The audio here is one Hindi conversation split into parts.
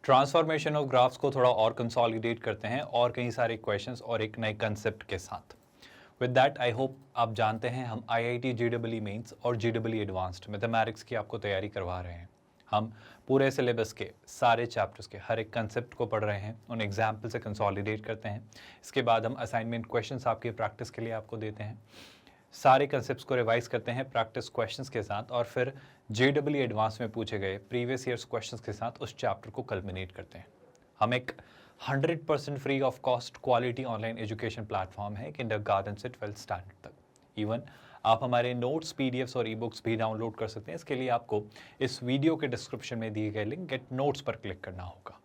ट्रांसफॉर्मेशन ऑफ ग्राफ्स को थोड़ा और कंसोलिडेट करते हैं और कई सारे क्वेश्चंस और एक नए कंसेप्ट के साथ। विद दैट आई होप आप जानते हैं हम IIT JEE मेंस और JEE एडवांस्ड मैथमेटिक्स की आपको तैयारी करवा रहे हैं। हम पूरे सिलेबस के सारे चैप्टर्स के हर एक कंसेप्ट को पढ़ रहे हैं, उन एग्जाम्पल से कंसोलिडेट करते हैं। इसके बाद हम असाइनमेंट क्वेश्चंस आपकी प्रैक्टिस के लिए आपको देते हैं, सारे कंसेप्ट्स को रिवाइज करते हैं प्रैक्टिस क्वेश्चंस के साथ और फिर JEE एडवांस में पूछे गए प्रीवियस ईयर्स क्वेश्चंस के साथ उस चैप्टर को कल्मिनेट करते हैं। हम एक 100% free of cost quality online education platform है किंडरगार्टन से 12th स्टैंडर्ड तक। इवन आप हमारे नोट्स, PDFs और ई-बुक्स भी डाउनलोड कर सकते हैं। इसके लिए आपको इस वीडियो के डिस्क्रिप्शन में दिए गए लिंक गेट नोट्स पर क्लिक करना होगा।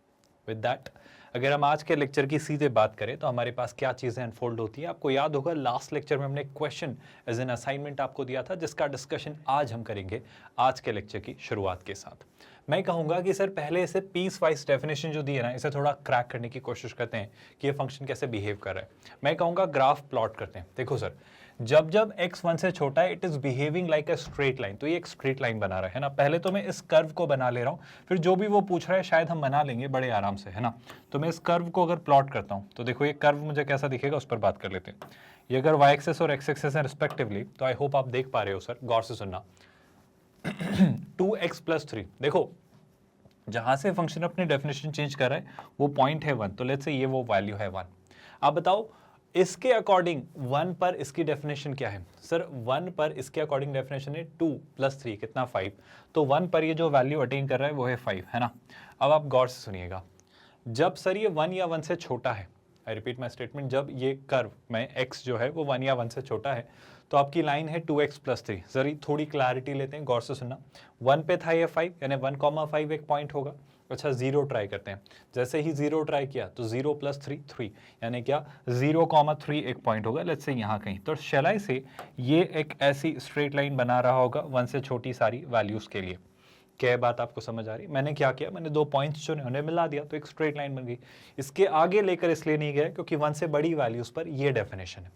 विद दैट अगर हम आज के लेक्चर की सीधे बात करें तो हमारे पास क्या चीज़ें अनफोल्ड होती हैं। आपको याद होगा लास्ट लेक्चर में हमने क्वेश्चन एज एन असाइनमेंट आपको दिया था, जिसका डिस्कशन आज हम करेंगे आज के लेक्चर की शुरुआत के साथ। मैं कहूँगा कि सर पहले इसे पीस वाइज डेफिनेशन जो दी है ना, इसे थोड़ा क्रैक करने की कोशिश करते हैं कि ये फंक्शन कैसे बिहेव कर रहा है। मैं कहूँगा ग्राफ प्लॉट करते हैं। देखो सर, जब जब x 1 से छोटा है it is behaving like a straight line, तो ये एक स्ट्रेट लाइन बना रहा है ना। पहले तो मैं इस कर्व को बना ले रहा हूँ, फिर जो भी वो पूछ रहा है शायद हम बना लेंगे बड़े आराम से, है ना। तो मैं इस कर्व को अगर प्लॉट करता हूँ तो देखो ये कर्व मुझे कैसा दिखेगा उस पर बात कर लेते हैं। ये अगर y एक्सेस और x एक्सेस है रिस्पेक्टिवली, तो आई होप आप देख पा रहे हो सर, गौर से सुनना। 2x + 3, देखो जहां से फंक्शन अपनी डेफिनेशन चेंज कर रहा है वो पॉइंट है 1, तो लेट्स से ये वो वैल्यू है 1। आप बताओ इसके अकॉर्डिंग 1 पर इसकी डेफिनेशन क्या है। सर 1 पर इसके अकॉर्डिंग डेफिनेशन है 2 + 3 कितना 5, तो 1 पर ये जो वैल्यू अटेन कर रहा है वो है 5, है ना। अब आप गौर से सुनिएगा, जब सर ये 1 या 1 से छोटा है, आई रिपीट माई स्टेटमेंट, जब ये कर्व में x जो है वो 1 या 1 से छोटा है तो आपकी लाइन है 2x + 3। जरा थोड़ी क्लैरिटी लेते हैं, गौर से सुनना। 1 पे था ये 5, यानी 1,5 एक पॉइंट होगा। अच्छा 0 ट्राई करते हैं, जैसे ही 0 ट्राई किया तो 0 + 3 3, यानी क्या 0,3 एक पॉइंट होगा, लेट्स से यहाँ कहीं। तो शैलाई से ये एक ऐसी स्ट्रेट लाइन बना रहा होगा 1 से छोटी सारी वैल्यूज के लिए। क्या बात आपको समझ आ रही? मैंने क्या किया, मैंने 2 पॉइंट्स चुने, उन्हें मिला दिया तो एक स्ट्रेट लाइन बन गई। इसके आगे लेकर इसलिए नहीं गया क्योंकि 1 से बड़ी वैल्यूज पर ये डेफिनेशन है।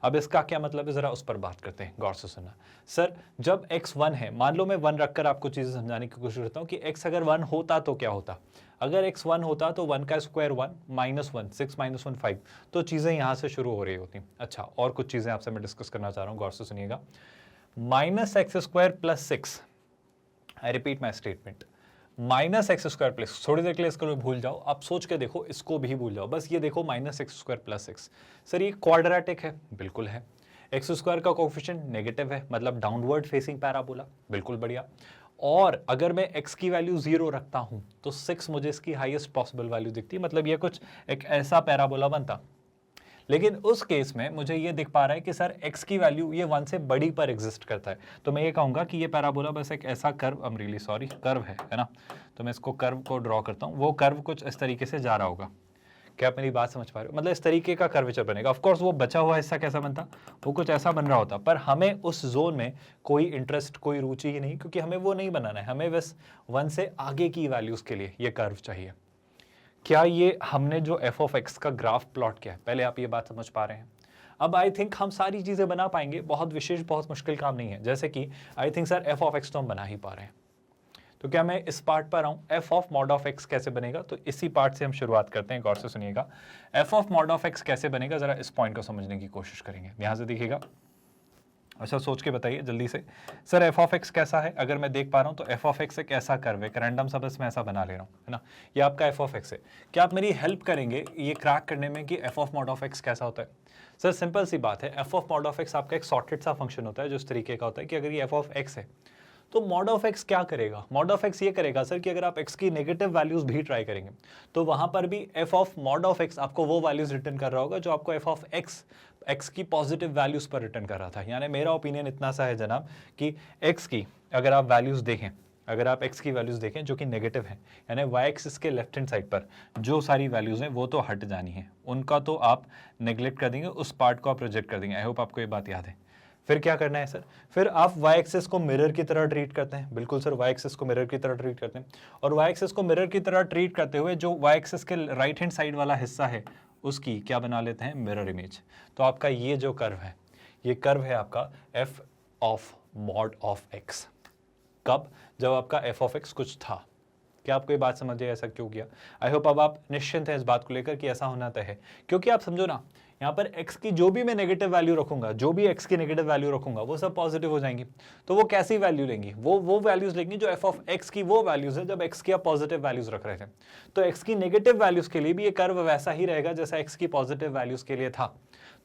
अब इसका क्या मतलब है जरा उस पर बात करते हैं, गौर से सुनना। सर जब x 1 है, मान लो मैं 1 रखकर आपको चीजें समझाने की कोशिश करता हूँ कि x अगर 1 होता तो क्या होता। अगर x 1 होता तो 1 का स्क्वायर 1 -1 6 - 1 5, तो चीजें यहां से शुरू हो रही होती। अच्छा और कुछ चीजें आपसे मैं डिस्कस करना चाह रहा हूँ, गौर से सुनिएगा। -x² + 6, I repeat my statement, -x² +, थोड़ी देर के लिए इसको भूल जाओ, आप सोच के देखो, इसको भी भूल जाओ, बस ये देखो -x² + 6। सर ये क्वाड्रेटिक है, बिल्कुल है। x² का कोएफिशिएंट नेगेटिव है, मतलब डाउनवर्ड फेसिंग पैराबोला, बिल्कुल बढ़िया। और अगर मैं x की वैल्यू 0 रखता हूं तो 6 मुझे इसकी हाईएस्ट पॉसिबल वैल्यू दिखती है, मतलब ये कुछ एक ऐसा पैराबोला बनता। लेकिन उस केस में मुझे ये दिख पा रहा है कि सर x की वैल्यू ये 1 से बड़ी पर एग्जिस्ट करता है, तो मैं ये कहूंगा कि ये पैराबोला बस एक ऐसा curve, I am really sorry, curve है ना। तो मैं इसको कर्व को ड्रॉ करता हूँ, वो कर्व कुछ इस तरीके से जा रहा होगा। क्या आप मेरी बात समझ पा रहे हो? मतलब इस तरीके का कर्वेचर बनेगा। ऑफ कोर्स वो बचा हुआ हिस्सा कैसा बनता, वो कुछ ऐसा बन रहा होता, पर हमें उस जोन में कोई इंटरेस्ट, कोई रुचि ही नहीं, क्योंकि हमें वो नहीं बनाना है। हमें बस 1 से आगे की वैल्यूज के लिए ये कर्व चाहिए। क्या ये हमने जो f(x) का ग्राफ प्लॉट किया है, पहले आप ये बात समझ पा रहे हैं? अब आई थिंक हम सारी चीजें बना पाएंगे, बहुत विशेष बहुत मुश्किल काम नहीं है। जैसे कि आई थिंक सर f(x) तो हम बना ही पा रहे हैं, तो क्या मैं इस पार्ट पर आऊं, f(x) कैसे बनेगा, तो इसी पार्ट से हम शुरुआत करते हैं। गौर से सुनिएगा, f(x) कैसे बनेगा, जरा इस पॉइंट को समझने की कोशिश करेंगे। यहां से देखिएगा, अच्छा सोच के बताइए जल्दी से। सर f(x) कैसा है, अगर मैं देख पा रहा हूं तो f(x) एक ऐसा कर्व है, रैंडम सा बस मैं ऐसा बना ले रहा हूं, है ना। ये आपका f(x) है। क्या आप मेरी हेल्प करेंगे ये क्रैक करने में कि f(x) कैसा होता है? सर सिंपल सी बात है, f(x) आपका एक सॉर्टेड सा फंक्शन होता है जो इस तरीके का होता है कि अगर ये f(x) है तो (x) क्या करेगा, (x) ये करेगा सर कि अगर आप x की नेगेटिव वैल्यूज भी ट्राई करेंगे तो वहां पर भी f(x) आपको वो वैल्यूज रिटर्न कर रहा होगा जो आपको x की पॉजिटिव वैल्यूज पर रिटर्न कर रहा था। यानी मेरा ओपिनियन इतना सा है जनाब कि x की अगर आप वैल्यूज देखें, अगर आप x की वैल्यूज देखें जो कि नेगेटिव है, यानी y एक्सिस के लेफ्ट हैंड साइड पर जो सारी वैल्यूज हैं वो तो हट जानी है, उनका तो आप नेग्लेक्ट कर देंगे, उस पार्ट को आप रिजेक्ट कर देंगे। आई होप आपको ये बात याद है। फिर क्या करना है सर, फिर आप y एक्सिस को मिरर की तरह ट्रीट करते हैं। बिल्कुल सर, y एक्सिस को मिरर की तरह ट्रीट करते हैं, और y एक्सिस को मिरर की तरह ट्रीट करते हुए जो y एक्सिस के राइट हैंड साइड वाला हिस्सा है उसकी क्या बना लेते हैं, मिरर इमेज। तो आपका ये जो कर्व है, ये कर्व है आपका f(mod of x). कब, जब आपका f(x) कुछ था, क्या आपको ये बात समझ आई ऐसा क्यों किया? आई होप अब आप निश्चिंत हैं इस बात को लेकर कि ऐसा होना तय है, क्योंकि आप समझो ना, यहाँ पर x की जो भी मैं नेगेटिव वैल्यू रखूंगा, जो भी x की नेगेटिव वैल्यू रखूंगा वो सब पॉजिटिव हो जाएंगी। तो वो कैसी वैल्यू लेंगी? वो वैल्यूज लेंगी जो f ऑफ x की वो वैल्यूज है जब x की आप पॉजिटिव वैल्यूज रख रहे थे। तो x की नेगेटिव वैल्यूज के लिए भी ये कर्व वैसा ही रहेगा जैसा x की पॉजिटिव वैल्यूज के लिए था।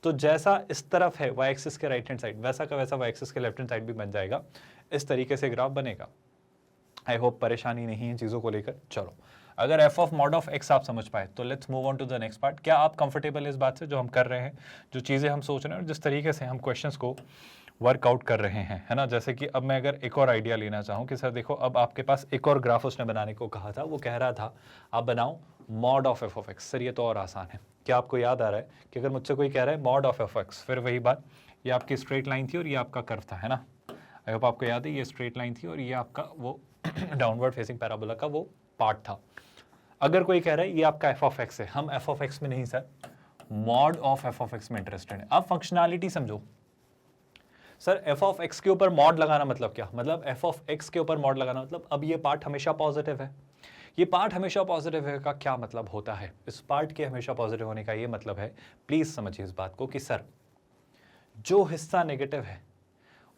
तो जैसा इस तरफ है y एक्सिस के राइट हैंड साइड, वैसा का वैसा y एक्सिस के लेफ्ट हैंड साइड भी बन जाएगा। इस तरीके से ग्राफ बनेगा। आई होप परेशानी नहीं है चीज़ों को लेकर। चलो, अगर f of mod of x आप समझ पाए तो let's move on to the next part. क्या आप कंफर्टेबल है इस बात से जो हम कर रहे हैं, जो चीज़ें हम सोच रहे हैं और जिस तरीके से हम क्वेश्चंस को वर्कआउट कर रहे हैं, है ना? जैसे कि अब मैं अगर एक और आइडिया लेना चाहूँ कि सर देखो, अब आपके पास एक और ग्राफ उसने बनाने को कहा था, वो कह रहा था आप बनाओ mod of f of x। Sir ये तो और आसान है। क्या आपको याद आ रहा है कि अगर मुझसे कोई कह रहा है mod of f of x, फिर वही बात, ये आपकी स्ट्रेट लाइन थी और ये आपका कर्व था, है ना? आई होप आपको याद है, ये स्ट्रेट लाइन थी और ये आपका वो डाउनवर्ड फेसिंग पैराबोला का वो पार्ट था। अगर कोई कह रहा है ये आपका f ऑफ x है, हम f ऑफ x में नहीं sir, mod of f of x में इंटरेस्टेड है। अब फंक्शनैलिटी समझो सर, f ऑफ x के ऊपर मॉड लगाना मतलब क्या? मतलब f ऑफ x के ऊपर मॉड लगाना मतलब अब ये पार्ट हमेशा पॉजिटिव है। ये पार्ट हमेशा पॉजिटिव है का क्या मतलब होता है? इस पार्ट के हमेशा पॉजिटिव होने का ये मतलब है, प्लीज समझिए इस बात को कि सर जो हिस्सा नेगेटिव है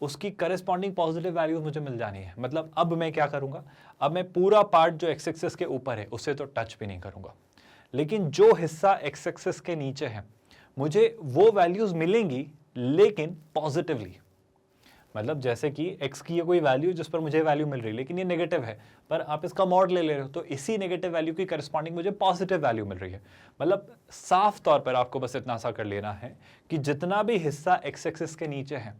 उसकी करस्पॉन्डिंग पॉजिटिव वैल्यूज मुझे मिल जानी है। मतलब अब मैं क्या करूंगा, अब मैं पूरा पार्ट जो एक्स एक्सिस के ऊपर है उसे तो टच भी नहीं करूंगा, लेकिन जो हिस्सा एक्स एक्सिस के नीचे है मुझे वो वैल्यूज मिलेंगी लेकिन पॉजिटिवली। मतलब जैसे कि x की ये कोई वैल्यू जिस पर मुझे वैल्यू मिल रही है लेकिन ये नेगेटिव है, पर आप इसका मॉड ले रहे हो तो इसी नेगेटिव वैल्यू की करस्पॉन्डिंग मुझे पॉजिटिव वैल्यू मिल रही है। मतलब साफ तौर पर आपको बस इतना सा कर लेना है कि जितना भी हिस्सा एक्स एक्सिस के नीचे है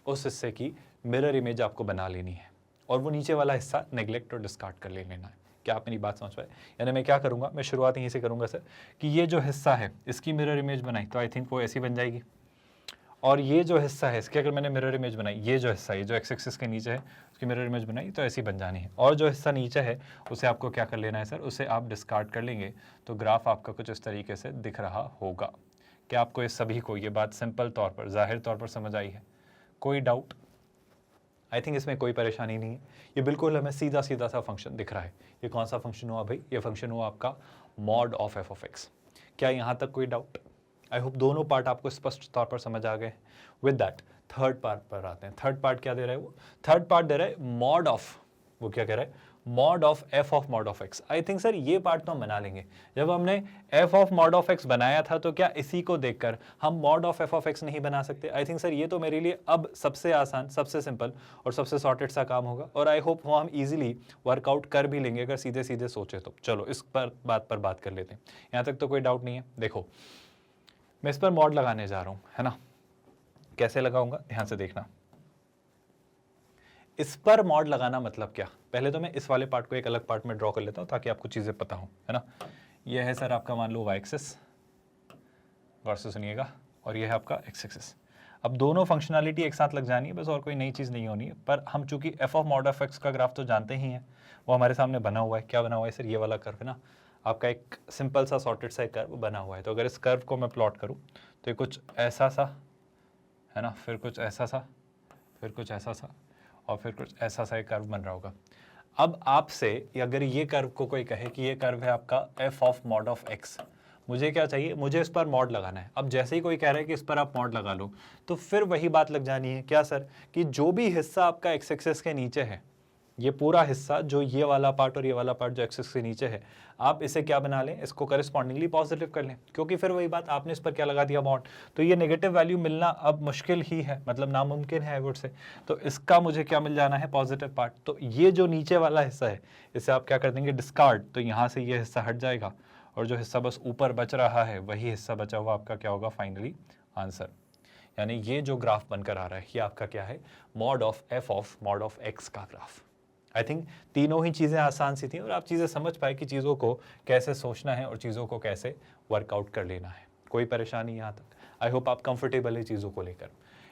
उस हिस्से की मिरर इमेज आपको बना लेनी है और वो नीचे वाला हिस्सा नेग्लेक्ट और डिस्कार्ड कर लेना है। क्या आप मेरी बात समझ पाए? यानी मैं क्या करूंगा, मैं शुरुआत यहीं से करूंगा सर कि ये जो हिस्सा है इसकी मिरर इमेज बनाई तो आई थिंक वो ऐसी बन जाएगी, और ये जो हिस्सा है इसकी अगर मैंने मिरर इमेज बनाई, ये जो हिस्सा है जो एक्स एक्सिस के नीचे है उसकी मिरर इमेज बनाई तो ऐसी बन जानी है, और जो हिस्सा नीचे है उसे आपको क्या कर लेना है सर, उसे आप डिस्कार्ड कर लेंगे तो ग्राफ आपका कुछ इस तरीके से दिख रहा होगा। क्या आपको ये सभी को ये बात सिंपल तौर पर जाहिर तौर पर समझ आई है? कोई डाउट? आई थिंक इसमें कोई परेशानी नहीं है। ये बिल्कुल हमें सीधा सीधा सा फंक्शन दिख रहा है। ये कौन सा फंक्शन हुआ भाई? ये फंक्शन हुआ आपका mod of f of x. क्या यहाँ तक कोई डाउट? आई होप दोनों पार्ट आपको स्पष्ट तौर पर समझ आ गए। विद दैट थर्ड पार्ट पर आते हैं। थर्ड पार्ट क्या दे रहा है? वो थर्ड पार्ट दे रहा है मॉड ऑफ, वो क्या कह रहा है, mod of f of mod of x. I think sir ये पार्ट तो हम बना लेंगे। जब हमने F of mod of x बनाया था तो क्या इसी को देखकर हम mod of f of x नहीं बना सकते? आई थिंक सर ये तो मेरे लिए अब सबसे आसान, सबसे सिंपल और सबसे सॉर्टेड सा काम होगा, और आई होप वो हम इजीली वर्कआउट कर भी लेंगे अगर सीधे सीधे सोचे तो। चलो इस पर बात कर लेते हैं। यहाँ तक तो कोई डाउट नहीं है। देखो मैं इस पर मॉड लगाने जा रहा हूँ, है ना? कैसे लगाऊंगा ध्यान से देखना। इस पर मॉड लगाना मतलब क्या? पहले तो मैं इस वाले पार्ट को एक अलग पार्ट में ड्रॉ कर लेता हूं ताकि आपको चीजें पता हो, है ना? यह है सर आपका मान लो वाई एक्सिस, गौर से सुनिएगा, और यह है आपका एक्स एक्सिस। अब दोनों फंक्शनैलिटी एक साथ लग जानी है, बस और कोई नई चीज नहीं होनी है। पर हम चूंकि F of mod of x का ग्राफ तो जानते ही हैं, वो हमारे सामने बना हुआ है। क्या बना हुआ है सर? ये वाला कर्व है ना, आपका एक सिंपल सा सॉर्टेड सा कर्व बना हुआ है। तो अगर इस कर्व को मैं प्लॉट करूँ तो ये कुछ ऐसा सा है ना, फिर कुछ ऐसा सा, फिर कुछ ऐसा सा, और फिर कुछ ऐसा सा एक कर्व बन रहा होगा। अब आपसे अगर ये कर्व को कोई कहे कि ये कर्व है आपका F of mod of x, मुझे क्या चाहिए? मुझे इस पर मॉड लगाना है। अब जैसे ही कोई कह रहा है कि इस पर आप मॉड लगा लो तो फिर वही बात लग जानी है। क्या सर? कि जो भी हिस्सा आपका एक्स एक्सिस के नीचे है, ये पूरा हिस्सा जो ये वाला पार्ट और ये वाला पार्ट जो एक्सिस के नीचे है, आप इसे क्या बना लें? इसको करस्पॉन्डिंगली पॉजिटिव कर लें, क्योंकि फिर वही बात, आपने इस पर क्या लगा दिया? मॉड। तो ये नेगेटिव वैल्यू मिलना अब मुश्किल ही है, मतलब नामुमकिन है आई वुड से। तो इसका मुझे क्या मिल जाना है? Positive part. तो ये जो नीचे वाला हिस्सा है इसे आप क्या कर देंगे? डिस्कार्ड। तो यहाँ से ये हिस्सा हट जाएगा और जो हिस्सा बस ऊपर बच रहा है वही हिस्सा बचा हुआ आपका क्या होगा? Finally answer. यानी ये जो ग्राफ बनकर आ रहा है ये आपका क्या है? Mod of f of mod of x का ग्राफ। आई थिंक तीनों ही चीज़ें आसान सी थी और आप चीज़ें समझ पाए कि चीज़ों को कैसे सोचना है और चीज़ों को कैसे वर्कआउट कर लेना है। कोई परेशानी यहाँ तक? आई होप आप कंफर्टेबल है चीज़ों को लेकर।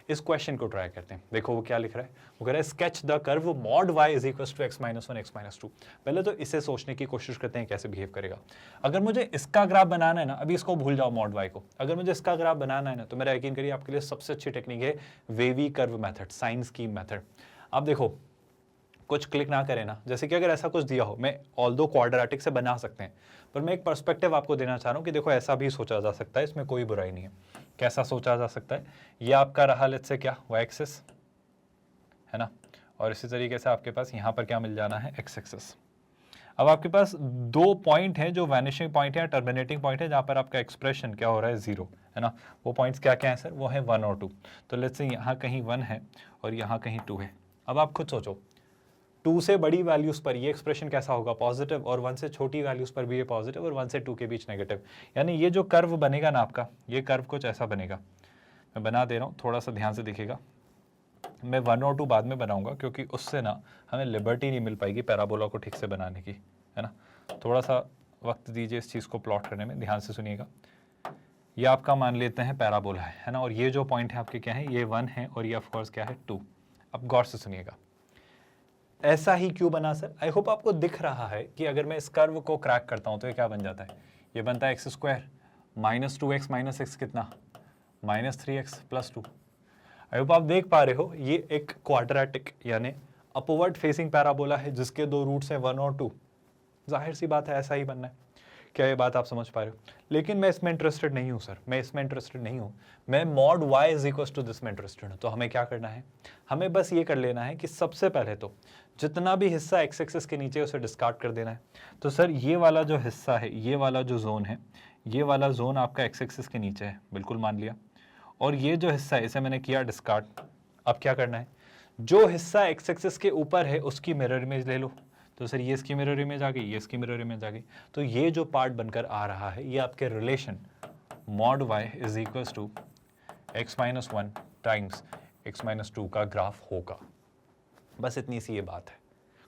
इस क्वेश्चन को ट्राई करते हैं। देखो वो क्या लिख रहा है, वो कह रहा है sketch the curve mod y is equal to x minus 1 x minus 2। पहले तो इसे सोचने की कोशिश करते हैं कैसे बिहेव करेगा। अगर मुझे इसका ग्राफ बनाना है ना, अभी इसको भूल जाओ मॉड y को, अगर मुझे इसका ग्राफ बनाना है ना तो मेरा यकीन करिए आपके लिए सबसे अच्छी टेक्निक है wavy curve method, sign scheme method. आप देखो कुछ क्लिक ना करे ना, जैसे कि अगर ऐसा कुछ दिया हो, मैं ऑल्दो क्वाड्रेटिक से बना सकते हैं, पर मैं एक पर्सपेक्टिव आपको देना चाह रहा हूँ कि देखो ऐसा भी सोचा जा सकता है, इसमें कोई बुराई नहीं है। कैसा सोचा जा सकता है? ये आपका रहा लेट्स से क्या, वाई एक्सिस है ना, और इसी तरीके से आपके पास यहाँ पर क्या मिल जाना है, एक्स एक्सिस। अब आपके पास दो पॉइंट है जो वैनिशिंग पॉइंट है या टर्मिनेटिंग पॉइंट है, जहाँ पर आपका एक्सप्रेशन क्या हो रहा है, जीरो है ना। वो पॉइंट्स क्या क्या है सर, वो है 1 और 2। तो लेट्स से यहाँ कहीं 1 है और यहाँ कहीं 2 है। अब आप खुद सोचो, 2 से बड़ी वैल्यूज पर ये एक्सप्रेशन कैसा होगा, पॉजिटिव, और 1 से छोटी वैल्यूज पर भी ये पॉजिटिव, और 1 से 2 के बीच नेगेटिव। यानी ये जो कर्व बनेगा ना आपका, ये कर्व कुछ ऐसा बनेगा। मैं बना दे रहा हूँ, थोड़ा सा ध्यान से देखिएगा। मैं 1 और 2 बाद में बनाऊंगा, क्योंकि उससे ना हमें लिबर्टी नहीं मिल पाएगी पैराबोला को ठीक से बनाने की, है ना। थोड़ा सा वक्त दीजिए इस चीज़ को प्लॉट करने में, ध्यान से सुनिएगा। ये आपका मान लेते हैं पैराबोला है ना, और ये जो पॉइंट है आपके क्या है, ये 1 है, और ये ऑफकोर्स क्या है, 2। अब गौर से सुनिएगा, ऐसा ही क्यों बना सर? आई होप आपको दिख रहा है कि अगर मैं इस कर्व को क्रैक करता हूं तो ये क्या बन जाता है, ये बनता है x square minus 2x minus x कितना, minus 3x plus 2। I hope आप देख पा रहे हो, ये एक क्वाड्रेटिक यानी अपवर्ड फेसिंग पैराबोला है, जिसके दो रूट्स हैं 1 और 2। जाहिर सी बात है ऐसा ही बनना है। क्या ये बात आप समझ पा रहे हो? लेकिन मैं इसमें इंटरेस्टेड नहीं हूं सर, मैं इसमें इंटरेस्टेड नहीं हूं, मैं mod y is equal to this में इंटरेस्टेड हूं। तो हमें क्या करना है, हमें बस ये कर लेना है कि सबसे पहले तो जितना भी हिस्सा एक्स एक्सिस के नीचे उसे डिस्कार्ड कर देना है। तो सर ये वाला जो हिस्सा है, ये वाला जो जोन है, ये वाला जोन आपका एक्स एक्सिस के नीचे है, बिल्कुल मान लिया। और ये जो हिस्सा है इसे मैंने किया डिस्कार्ड। अब क्या करना है, जो हिस्सा एक्स एक्सिस के ऊपर है उसकी मिरर इमेज ले लो। तो सर ये इसकी मिरर इमेज आ गई, ये इसकी मिरर इमेज आ गई। तो ये जो पार्ट बनकर आ रहा है, ये आपके relation mod y is equals to x minus 1 times x minus 2 का ग्राफ होगा। बस इतनी सी ये बात है,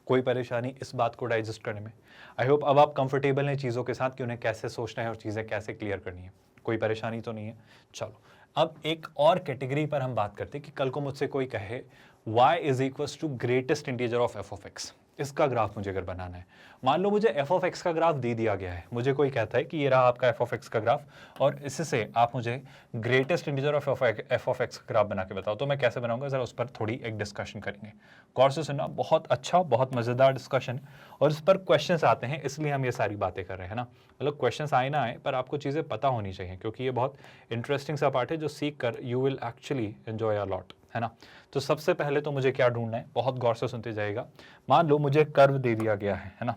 कोई परेशानी इस बात को डाइजेस्ट करने में? आई होप अब आप कंफर्टेबल हैं चीज़ों के साथ कि उन्हें कैसे सोचना है और चीज़ें कैसे क्लियर करनी है, कोई परेशानी तो नहीं है। चलो अब एक और कैटेगरी पर हम बात करते हैं कि कल को मुझसे कोई कहे y is equals to greatest integer of f of x, इसका ग्राफ मुझे अगर बनाना है। मान लो मुझे एफ ऑफ एक्स का ग्राफ दे दिया गया है, मुझे कोई कहता है कि ये रहा आपका एफ ऑफ एक्स का ग्राफ, और इससे आप मुझे greatest integer of f of x का ग्राफ बना के बताओ। तो मैं कैसे बनाऊंगा, जरा उस पर थोड़ी एक डिस्कशन करेंगे। गौर से सुनना, बहुत अच्छा, बहुत मजेदार डिस्कशन, और इस पर क्वेश्चंस आते हैं, इसलिए हम ये सारी बातें कर रहे हैं ना। मतलब क्वेश्चंस आए ना आए, पर आपको चीज़ें पता होनी चाहिए, क्योंकि ये बहुत इंटरेस्टिंग सा पार्ट है जो सीख कर you will actually enjoy a lot, है ना। तो सबसे पहले तो मुझे क्या ढूंढना है, बहुत गौर से सुनते जाइएगा। मान लो मुझे कर्व दे दिया गया है ना।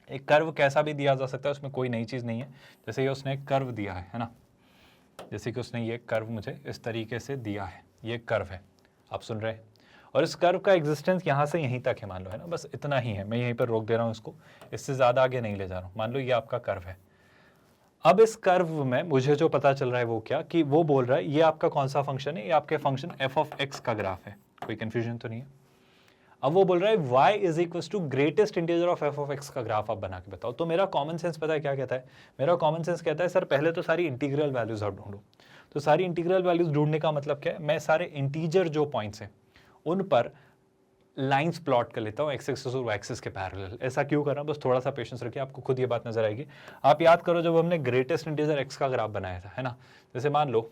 एक कर्व कैसा भी दिया जा सकता है, उसमें कोई नई चीज़ नहीं है। जैसे ये उसने एक कर्व दिया है ना, जैसे कि उसने ये कर्व मुझे इस तरीके से दिया है, ये कर्व है, आप सुन रहे हैं। और इस कर्व का एग्जिस्टेंस यहाँ से यहीं तक है, मान लो, है ना। बस इतना ही है, मैं यहीं पर रोक दे रहा हूँ इसको, इससे ज़्यादा आगे नहीं ले जा रहा हूँ। मान लो ये आपका कर्व है। अब इस कर्व में मुझे जो पता चल रहा है वो क्या, कि वो बोल रहा है ये आपका कौन सा फंक्शन है, ये आपके फंक्शन एफ ऑफ एक्स का ग्राफ है। कोई कंफ्यूजन तो नहीं है? अब वो बोल रहा है y is equal to greatest integer of f of x का ग्राफ आप बना के बताओ। तो मेरा कॉमन सेंस पता है क्या कहता है? मेरा कॉमन सेंस कहता है सर पहले तो सारी इंटीग्रल वैल्यूज आप ढूंढो। तो सारी इंटीग्रल वैल्यूज ढूंढने का मतलब क्या है, मैं सारे इंटीजर जो पॉइंट्स हैं उन पर लाइंस प्लॉट कर लेता हूँ एक्स एक्सिस और वाई एक्सिस के पैरेलल। ऐसा क्यों कर रहा हूँ, बस थोड़ा सा पेशेंस रखिए, आपको खुद ये बात नजर आएगी। आप याद करो जब हमने ग्रेटेस्ट इंटीजर एक्स का ग्राफ बनाया था, है ना। जैसे मान लो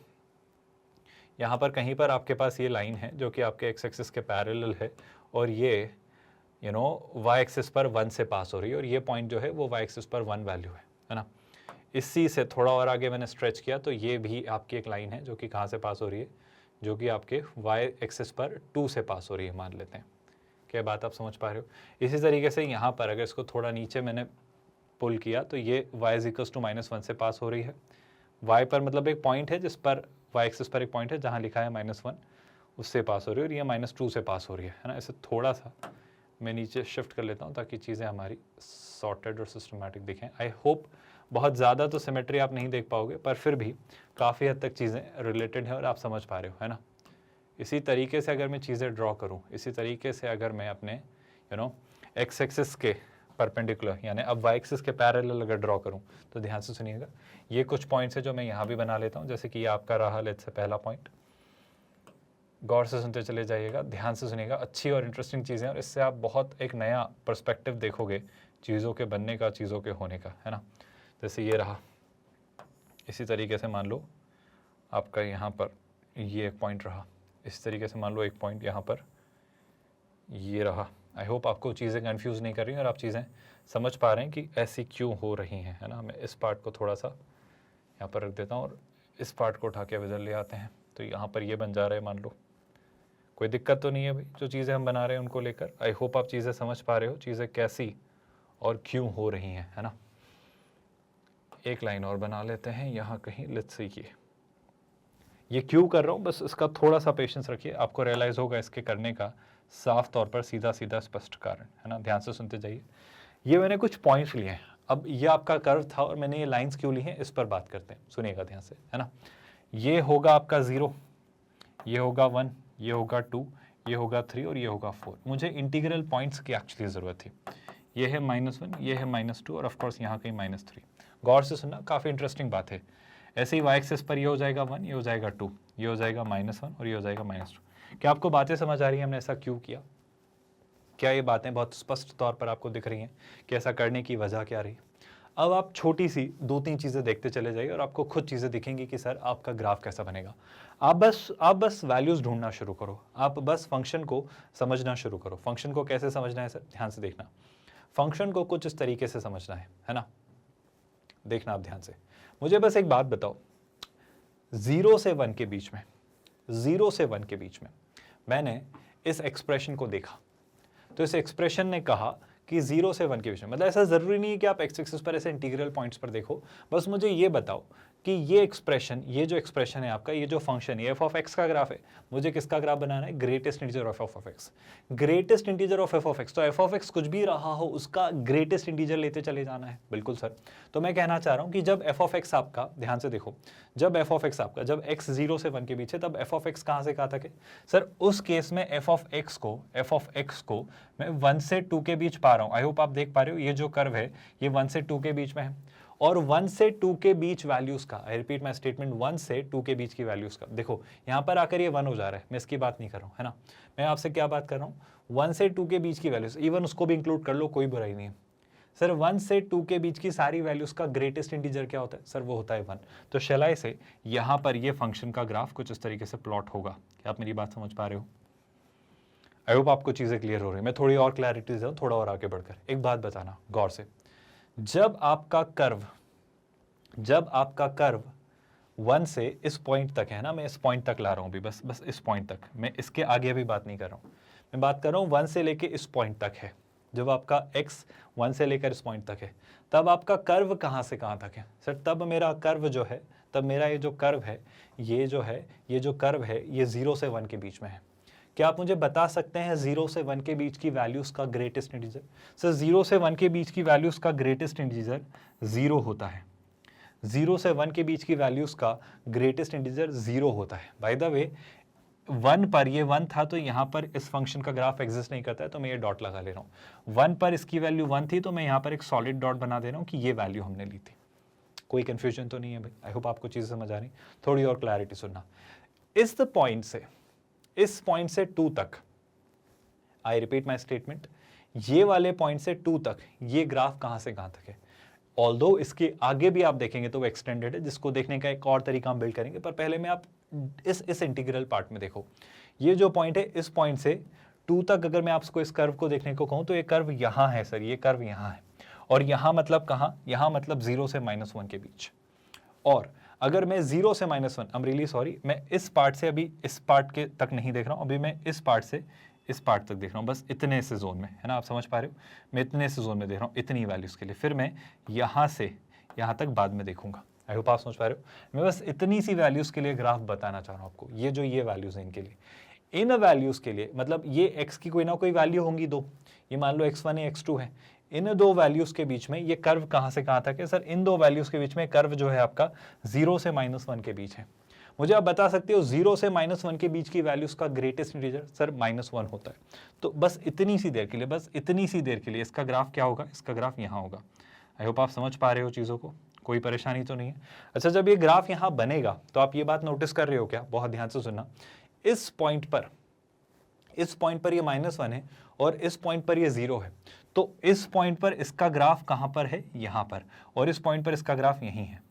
यहाँ पर कहीं पर आपके पास ये लाइन है जो कि आपके एक्स एक्सिस के पैरेलल है, और ये वाई एक्सिस पर 1 से पास हो रही है, और ये पॉइंट जो है वो वाई एक्सिस पर 1 वैल्यू है ना। इसी से थोड़ा और आगे मैंने स्ट्रेच किया तो ये भी आपकी एक लाइन है जो कि कहाँ से पास हो रही है, जो कि आपके वाई एक्सिस पर 2 से पास हो रही है, मान लेते हैं। क्या बात आप समझ पा रहे हो? इसी तरीके से यहाँ पर अगर इसको थोड़ा नीचे मैंने पुल किया तो ये y इज इक्वल्स टू -1 से पास हो रही है। y पर मतलब एक पॉइंट है जिस पर y एक्सिस पर एक पॉइंट है जहाँ लिखा है -1, उससे पास हो रही है, और ये -2 से पास हो रही है ना। इसे थोड़ा सा मैं नीचे शिफ्ट कर लेता हूँ ताकि चीज़ें हमारी सॉर्टेड और सिस्टमेटिक दिखें। आई होप बहुत ज़्यादा तो सिमेट्री आप नहीं देख पाओगे, पर फिर भी काफ़ी हद तक चीज़ें रिलेटेड हैं और आप समझ पा रहे हो, है ना। इसी तरीके से अगर मैं चीज़ें ड्रॉ करूं, इसी तरीके से अगर मैं अपने एक्स एक्सिस के परपेंडिकुलर यानी अब वाई एक्सिस के पैरेलल अगर ड्रॉ करूं, तो ध्यान से सुनिएगा। ये कुछ पॉइंट्स है जो मैं यहाँ भी बना लेता हूँ, जैसे कि ये आपका रहा लेट्स से पहला पॉइंट। गौर से सुनते चले जाइएगा, ध्यान से सुनिएगा, अच्छी और इंटरेस्टिंग चीज़ें, और इससे आप बहुत एक नया पर्सपेक्टिव देखोगे चीज़ों के बनने का, चीज़ों के होने का, है ना। जैसे ये रहा, इसी तरीके से मान लो आपका यहाँ पर ये एक पॉइंट रहा, इस तरीके से मान लो एक पॉइंट यहाँ पर ये रहा, आई होप आपको चीज़ें कंफ्यूज नहीं कर रही हैं और आप चीज़ें समझ पा रहे हैं कि ऐसी क्यों हो रही हैं, है ना। मैं इस पार्ट को थोड़ा सा यहाँ पर रख देता हूँ और इस पार्ट को उठा के इधर ले आते हैं, तो यहाँ पर ये बन जा रहा है, मान लो। कोई दिक्कत तो नहीं है भाई जो चीज़ें हम बना रहे हैं उनको लेकर। आई होप आप चीज़ें समझ पा रहे हो, चीज़ें कैसी और क्यों हो रही हैं, है ना। एक लाइन और बना लेते हैं यहाँ कहीं, लेट्स सी ये क्यों कर रहा हूँ, बस इसका थोड़ा सा पेशेंस रखिए, आपको रियलाइज़ होगा इसके करने का साफ तौर पर सीधा सीधा स्पष्ट कारण, है ना। ध्यान से सुनते जाइए। ये मैंने कुछ पॉइंट्स लिए हैं, अब ये आपका कर्व था और मैंने ये लाइंस क्यों ली हैं इस पर बात करते हैं, सुनिएगा ध्यान से, है ना। ये होगा आपका 0, ये होगा 1, ये होगा 2, ये होगा 3 और ये होगा 4। मुझे इंटीग्रल पॉइंट्स की एक्चुअली ज़रूरत थी। ये है -1, ये है -2 और ऑफकोर्स यहाँ कहीं -3। गौर से सुनना, काफ़ी इंटरेस्टिंग बात है। ऐसे ही वाई एक्सिस पर ये हो जाएगा 1, ये हो जाएगा 2, ये हो जाएगा -1 और ये हो जाएगा -2। क्या आपको बातें समझ आ रही हैं, हमने ऐसा क्यों किया? क्या ये बातें बहुत स्पष्ट तौर पर आपको दिख रही हैं कि ऐसा करने की वजह क्या रही? अब आप छोटी सी 2-3 चीज़ें देखते चले जाइए और आपको खुद चीज़ें दिखेंगी कि सर आपका ग्राफ कैसा बनेगा। आप बस वैल्यूज़ ढूंढना शुरू करो, आप बस फंक्शन को समझना शुरू करो। फंक्शन को कैसे समझना है सर, ध्यान से देखना। फंक्शन को कुछ इस तरीके से समझना है ना। देखना आप ध्यान से, मुझे बस एक बात बताओ, 0 से 1 के बीच में, 0 से 1 के बीच में मैंने इस एक्सप्रेशन को देखा, तो इस एक्सप्रेशन ने कहा कि 0 से 1 के बीच में, मतलब ऐसा ज़रूरी नहीं है कि आप एक्स एक्सिस पर ऐसे इंटीग्रल पॉइंट्स पर देखो, बस मुझे ये बताओ कि ये एक्सप्रेशन, ये जो एक्सप्रेशन है आपका, ये जो फंक्शन है, एफ ऑफ एक्स का ग्राफ है, मुझे किसका ग्राफ बनाना है? Greatest integer of f of x. Greatest integer of f of x, तो एफ ऑफ एक्स कुछ भी रहा हो उसका ग्रेटेस्ट इंटीजर लेते चले जाना है। बिल्कुल सर, तो मैं कहना चाह रहा हूँ कि जब एफ ऑफ एक्स आपका, ध्यान से देखो, जब एफ ऑफ एक्स आपका, जब एक्स 0 से 1 के बीच है, तब एफ ऑफ एक्स कहाँ से कहाँ तक है सर? उस केस में एफ ऑफ एक्स को मैं 1 से 2 के बीच पा रहा हूँ। आई होप आप देख पा रहे हो, ये जो कर्व है ये 1 से 2 के बीच में है, और 1 से 2 के बीच वैल्यूज का, आई रिपीट माय स्टेटमेंट, 1 से 2 के बीच की वैल्यूज का। देखो यहाँ पर आकर ये 1 हो जा रहा है, मैं इसकी बात नहीं कर रहा हूँ, है ना। मैं आपसे क्या बात कर रहा हूँ? 1 से 2 के बीच की वैल्यूज, इवन उसको भी इंक्लूड कर लो, कोई बुराई नहीं है सर। 1 से 2 के बीच की सारी वैल्यूज का ग्रेटेस्ट इंटीजर क्या होता है सर? वो होता है 1। तो शैलाई से यहाँ पर ये फंक्शन का ग्राफ कुछ इस तरीके से प्लॉट होगा। क्या आप मेरी बात समझ पा रहे हो? आई होप आपको चीज़ें क्लियर हो रही है। मैं थोड़ी और क्लैरिटी दूँ, थोड़ा और आगे बढ़कर एक बात बताना गौर से। जब आपका कर्व 1 से इस पॉइंट तक है ना, मैं इस पॉइंट तक ला रहा हूँ अभी, बस इस पॉइंट तक, मैं इसके आगे अभी बात नहीं कर रहा हूँ। मैं बात कर रहा हूँ 1 से लेके इस पॉइंट तक है। जब आपका x 1 से लेकर इस पॉइंट तक है, तब आपका कर्व कहाँ से कहाँ तक है सर? तब मेरा कर्व जो है, तब मेरा ये जो कर्व है, ये जो कर्व है, ये 0 से 1 के बीच में है। क्या आप मुझे बता सकते हैं 0 से 1 के बीच की वैल्यूज का ग्रेटेस्ट इंटीजर? सर 0 से 1 के बीच की वैल्यूज का ग्रेटेस्ट इंटीजर 0 होता है। 0 से 1 के बीच की वैल्यूज का ग्रेटेस्ट इंटीजर 0 होता है। बाय द वे 1 पर, ये 1 था तो यहाँ पर इस फंक्शन का ग्राफ एग्जिस्ट नहीं करता है, तो मैं ये डॉट लगा ले रहा हूँ। 1 पर इसकी वैल्यू 1 थी, तो मैं यहाँ पर एक सॉलिड डॉट बना दे रहा हूँ कि ये वैल्यू हमने ली थी। कोई कंफ्यूजन तो नहीं है भाई? आई होप आपको चीज़ समझ आ रही। थोड़ी और क्लैरिटी सुनना, इस पॉइंट से 2 तक, आई रिपीट माई स्टेटमेंट, ये वाले पॉइंट से 2 तक ये ग्राफ कहाँ से कहाँ तक है। ऑल्दो इसके आगे भी आप देखेंगे तो वो एक्सटेंडेड है, जिसको देखने का एक और तरीका हम बिल्ड करेंगे, पर पहले में आप इस इंटीग्रल पार्ट में देखो। ये जो पॉइंट है, इस पॉइंट से 2 तक अगर मैं आपको इस कर्व को देखने को कहूँ तो ये कर्व यहाँ है सर, ये कर्व यहाँ है, और यहाँ मतलब कहाँ? यहाँ मतलब 0 से -1 के बीच। और अगर मैं 0 से -1, आई एम रियली सॉरी, मैं इस पार्ट से अभी इस पार्ट के तक नहीं देख रहा हूँ, अभी मैं इस पार्ट से इस पार्ट तक देख रहा हूँ, बस इतने से जोन में, है ना। आप समझ पा रहे हो? मैं इतने से जोन में देख रहा हूँ, इतनी वैल्यूज़ के लिए। फिर मैं यहाँ से यहाँ तक बाद में देखूंगा। आई होप आप समझ पा रहे हो? मैं बस इतनी सी वैल्यूज़ के लिए ग्राफ बताना चाह रहा हूँ आपको। ये जो ये वैल्यूज़ हैं, इनके लिए, इन वैल्यूज़ के लिए, मतलब ये x की कोई ना कोई वैल्यू होंगी 2, ये मान लो x1 है x2 है, इन 2 वैल्यूज़ के बीच में ये कर्व कहाँ से कहाँ तक है सर? इन 2 वैल्यूज़ के बीच में कर्व जो है आपका 0 से -1 के बीच है। मुझे आप बता सकते हो 0 से -1 के बीच की वैल्यूज़ का ग्रेटेस्ट इंटीजर सर -1 होता है। तो बस इतनी सी देर के लिए इसका ग्राफ क्या होगा? इसका ग्राफ यहाँ होगा। आई होप आप समझ पा रहे हो चीज़ों को, कोई परेशानी तो नहीं है। अच्छा, जब ये ग्राफ यहाँ बनेगा तो आप ये बात नोटिस कर रहे हो क्या? बहुत ध्यान से सुनना, इस पॉइंट पर ये -1 है और इस पॉइंट पर ये 0 है, तो इस पॉइंट पर इसका ग्राफ कहाँ पर है? यहाँ पर, और इस पॉइंट पर इसका ग्राफ यहीं है।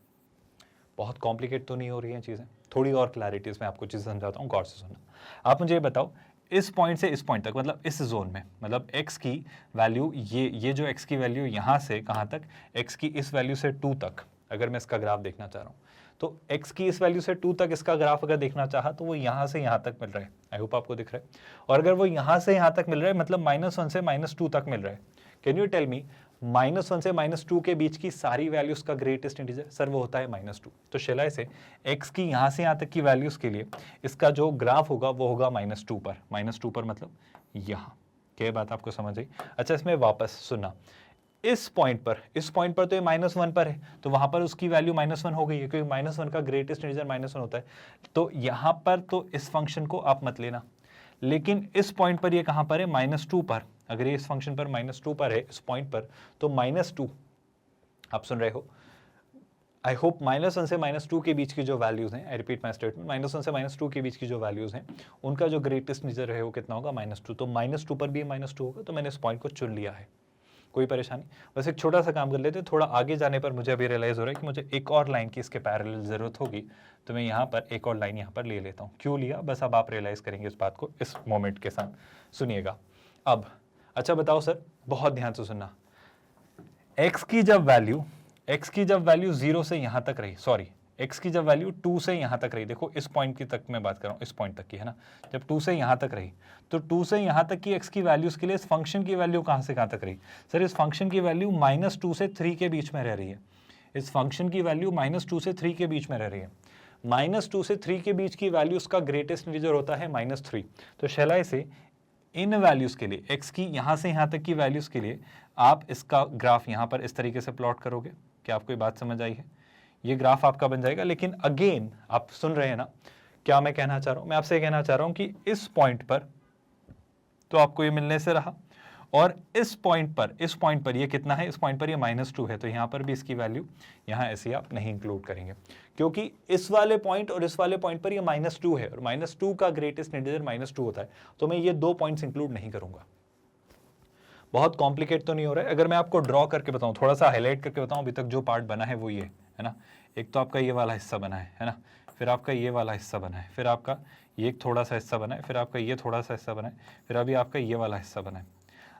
बहुत कॉम्प्लिकेट तो नहीं हो रही हैं चीज़ें? थोड़ी और क्लैरिटीज में आपको चीज़ समझाता हूँ, गौर से सुनना। आप मुझे ये बताओ, इस पॉइंट से इस पॉइंट तक, मतलब इस जोन में, मतलब x की वैल्यू ये जो x की वैल्यू यहाँ से कहाँ तक, x की इस वैल्यू से 2 तक, अगर मैं इसका ग्राफ देखना चाह रहा हूँ तो x की इस वैल्यू से 2 तक इसका ग्राफ अगर देखना चाहा तो वो यहाँ से यहाँ तक मिल रहा है। आई होप आपको दिख रहा है। और अगर वो यहाँ से यहाँ तक मिल रहा है मतलब -1 से -2 तक मिल रहा है, कैन यू टेल मी -1 से -2 के बीच की सारी वैल्यूज का ग्रेटेस्ट इंटीजर? सर वो होता है -2। तो शेलाई से x की यहाँ से यहाँ तक की वैल्यूज के लिए इसका जो ग्राफ होगा वो होगा -2 पर। -2 पर मतलब यहाँ। क्या बात आपको समझ आई? अच्छा, इसमें वापस सुनना, इस पॉइंट पर तो ये -1 पर है, तो वहां पर उसकी वैल्यू -1 हो गई है, क्योंकि -1 का ग्रेटेस्ट इंटीजर -1 होता है। तो यहां पर तो इस फंक्शन को आप मत लेना, लेकिन इस पॉइंट पर ये कहां पर है, -2 पर। अगर ये इस फंक्शन पर -2 पर है, इस पॉइंट पर, तो -2 आप सुन रहे हो, आई होप -1 से -2 के बीच की जो वैल्यूज हैं, आई रिपीट माई स्टेटमेंट, -1 से -2 के बीच की जो वैल्यूज हैं उनका जो ग्रेटेस्ट इंटीजर है वो कितना होगा, -2। तो -2 पर भी -2 होगा, तो मैंने इस पॉइंट को चुन लिया है। कोई परेशानी? बस एक छोटा सा काम कर लेते, थोड़ा आगे जाने पर मुझे अभी रियलाइज हो रहा है कि मुझे एक और लाइन की इसके पैरेलल जरूरत होगी, तो मैं यहाँ पर एक और लाइन यहाँ पर ले लेता हूँ। क्यों लिया, बस अब आप रियलाइज करेंगे इस बात को इस मोमेंट के साथ। सुनिएगा अब। अच्छा बताओ सर, बहुत ध्यान से सुनना, x की जब वैल्यू 0 से यहाँ तक रही, सॉरी x की जब वैल्यू 2 से यहाँ तक रही, देखो इस पॉइंट की तक मैं बात कर रहा हूँ, इस पॉइंट तक की है ना, जब 2 से यहाँ तक रही, तो 2 से यहाँ तक की x की वैल्यूज के लिए इस फंक्शन की वैल्यू कहाँ से कहाँ तक रही? सर इस फंक्शन की वैल्यू -2 से 3 के बीच में रह रही है। इस फंक्शन की वैल्यू -2 से 3 के बीच में रह रही है। -2 से 3 के बीच की वैल्यूज का ग्रेटेस्ट इंटीजर होता है -3। तो शैलाई से इन वैल्यूज के लिए, x की यहाँ से यहाँ तक की वैल्यूज के लिए आप इसका ग्राफ यहाँ पर इस तरीके से प्लॉट करोगे। क्या आपको ये बात समझ आई है? ये ग्राफ आपका बन जाएगा। लेकिन अगेन आप सुन रहे हैं ना क्या मैं कहना चाह रहा हूं? मैं आपसे कहना चाह रहा हूं कि इस पॉइंट पर तो आपको ये मिलने से रहा, और इस पॉइंट पर ये कितना है, इस पॉइंट पर ये -2 है, तो यहां पर भी इसकी वैल्यू यहां ऐसे आप नहीं इंक्लूड करेंगे, क्योंकि इस वाले पॉइंट और इस वाले पॉइंट पर ये -2 है, और -2 का ग्रेटेस्ट इंटीजर -2 होता है, तो मैं ये 2 पॉइंट्स इंक्लूड नहीं करूंगा। बहुत कॉम्प्लिकेट तो नहीं हो रहा है? अगर मैं आपको ड्रॉ करके बताऊं, थोड़ा सा हाईलाइट करके बताऊं, अभी तक जो पार्ट बना है वो ये है ना, एक तो आपका ये वाला हिस्सा बना है ना, फिर आपका ये वाला हिस्सा बना है, फिर आपका ये थोड़ा सा हिस्सा बना है, फिर आपका ये थोड़ा सा हिस्सा बना है, फिर अभी आपका ये वाला हिस्सा बना है।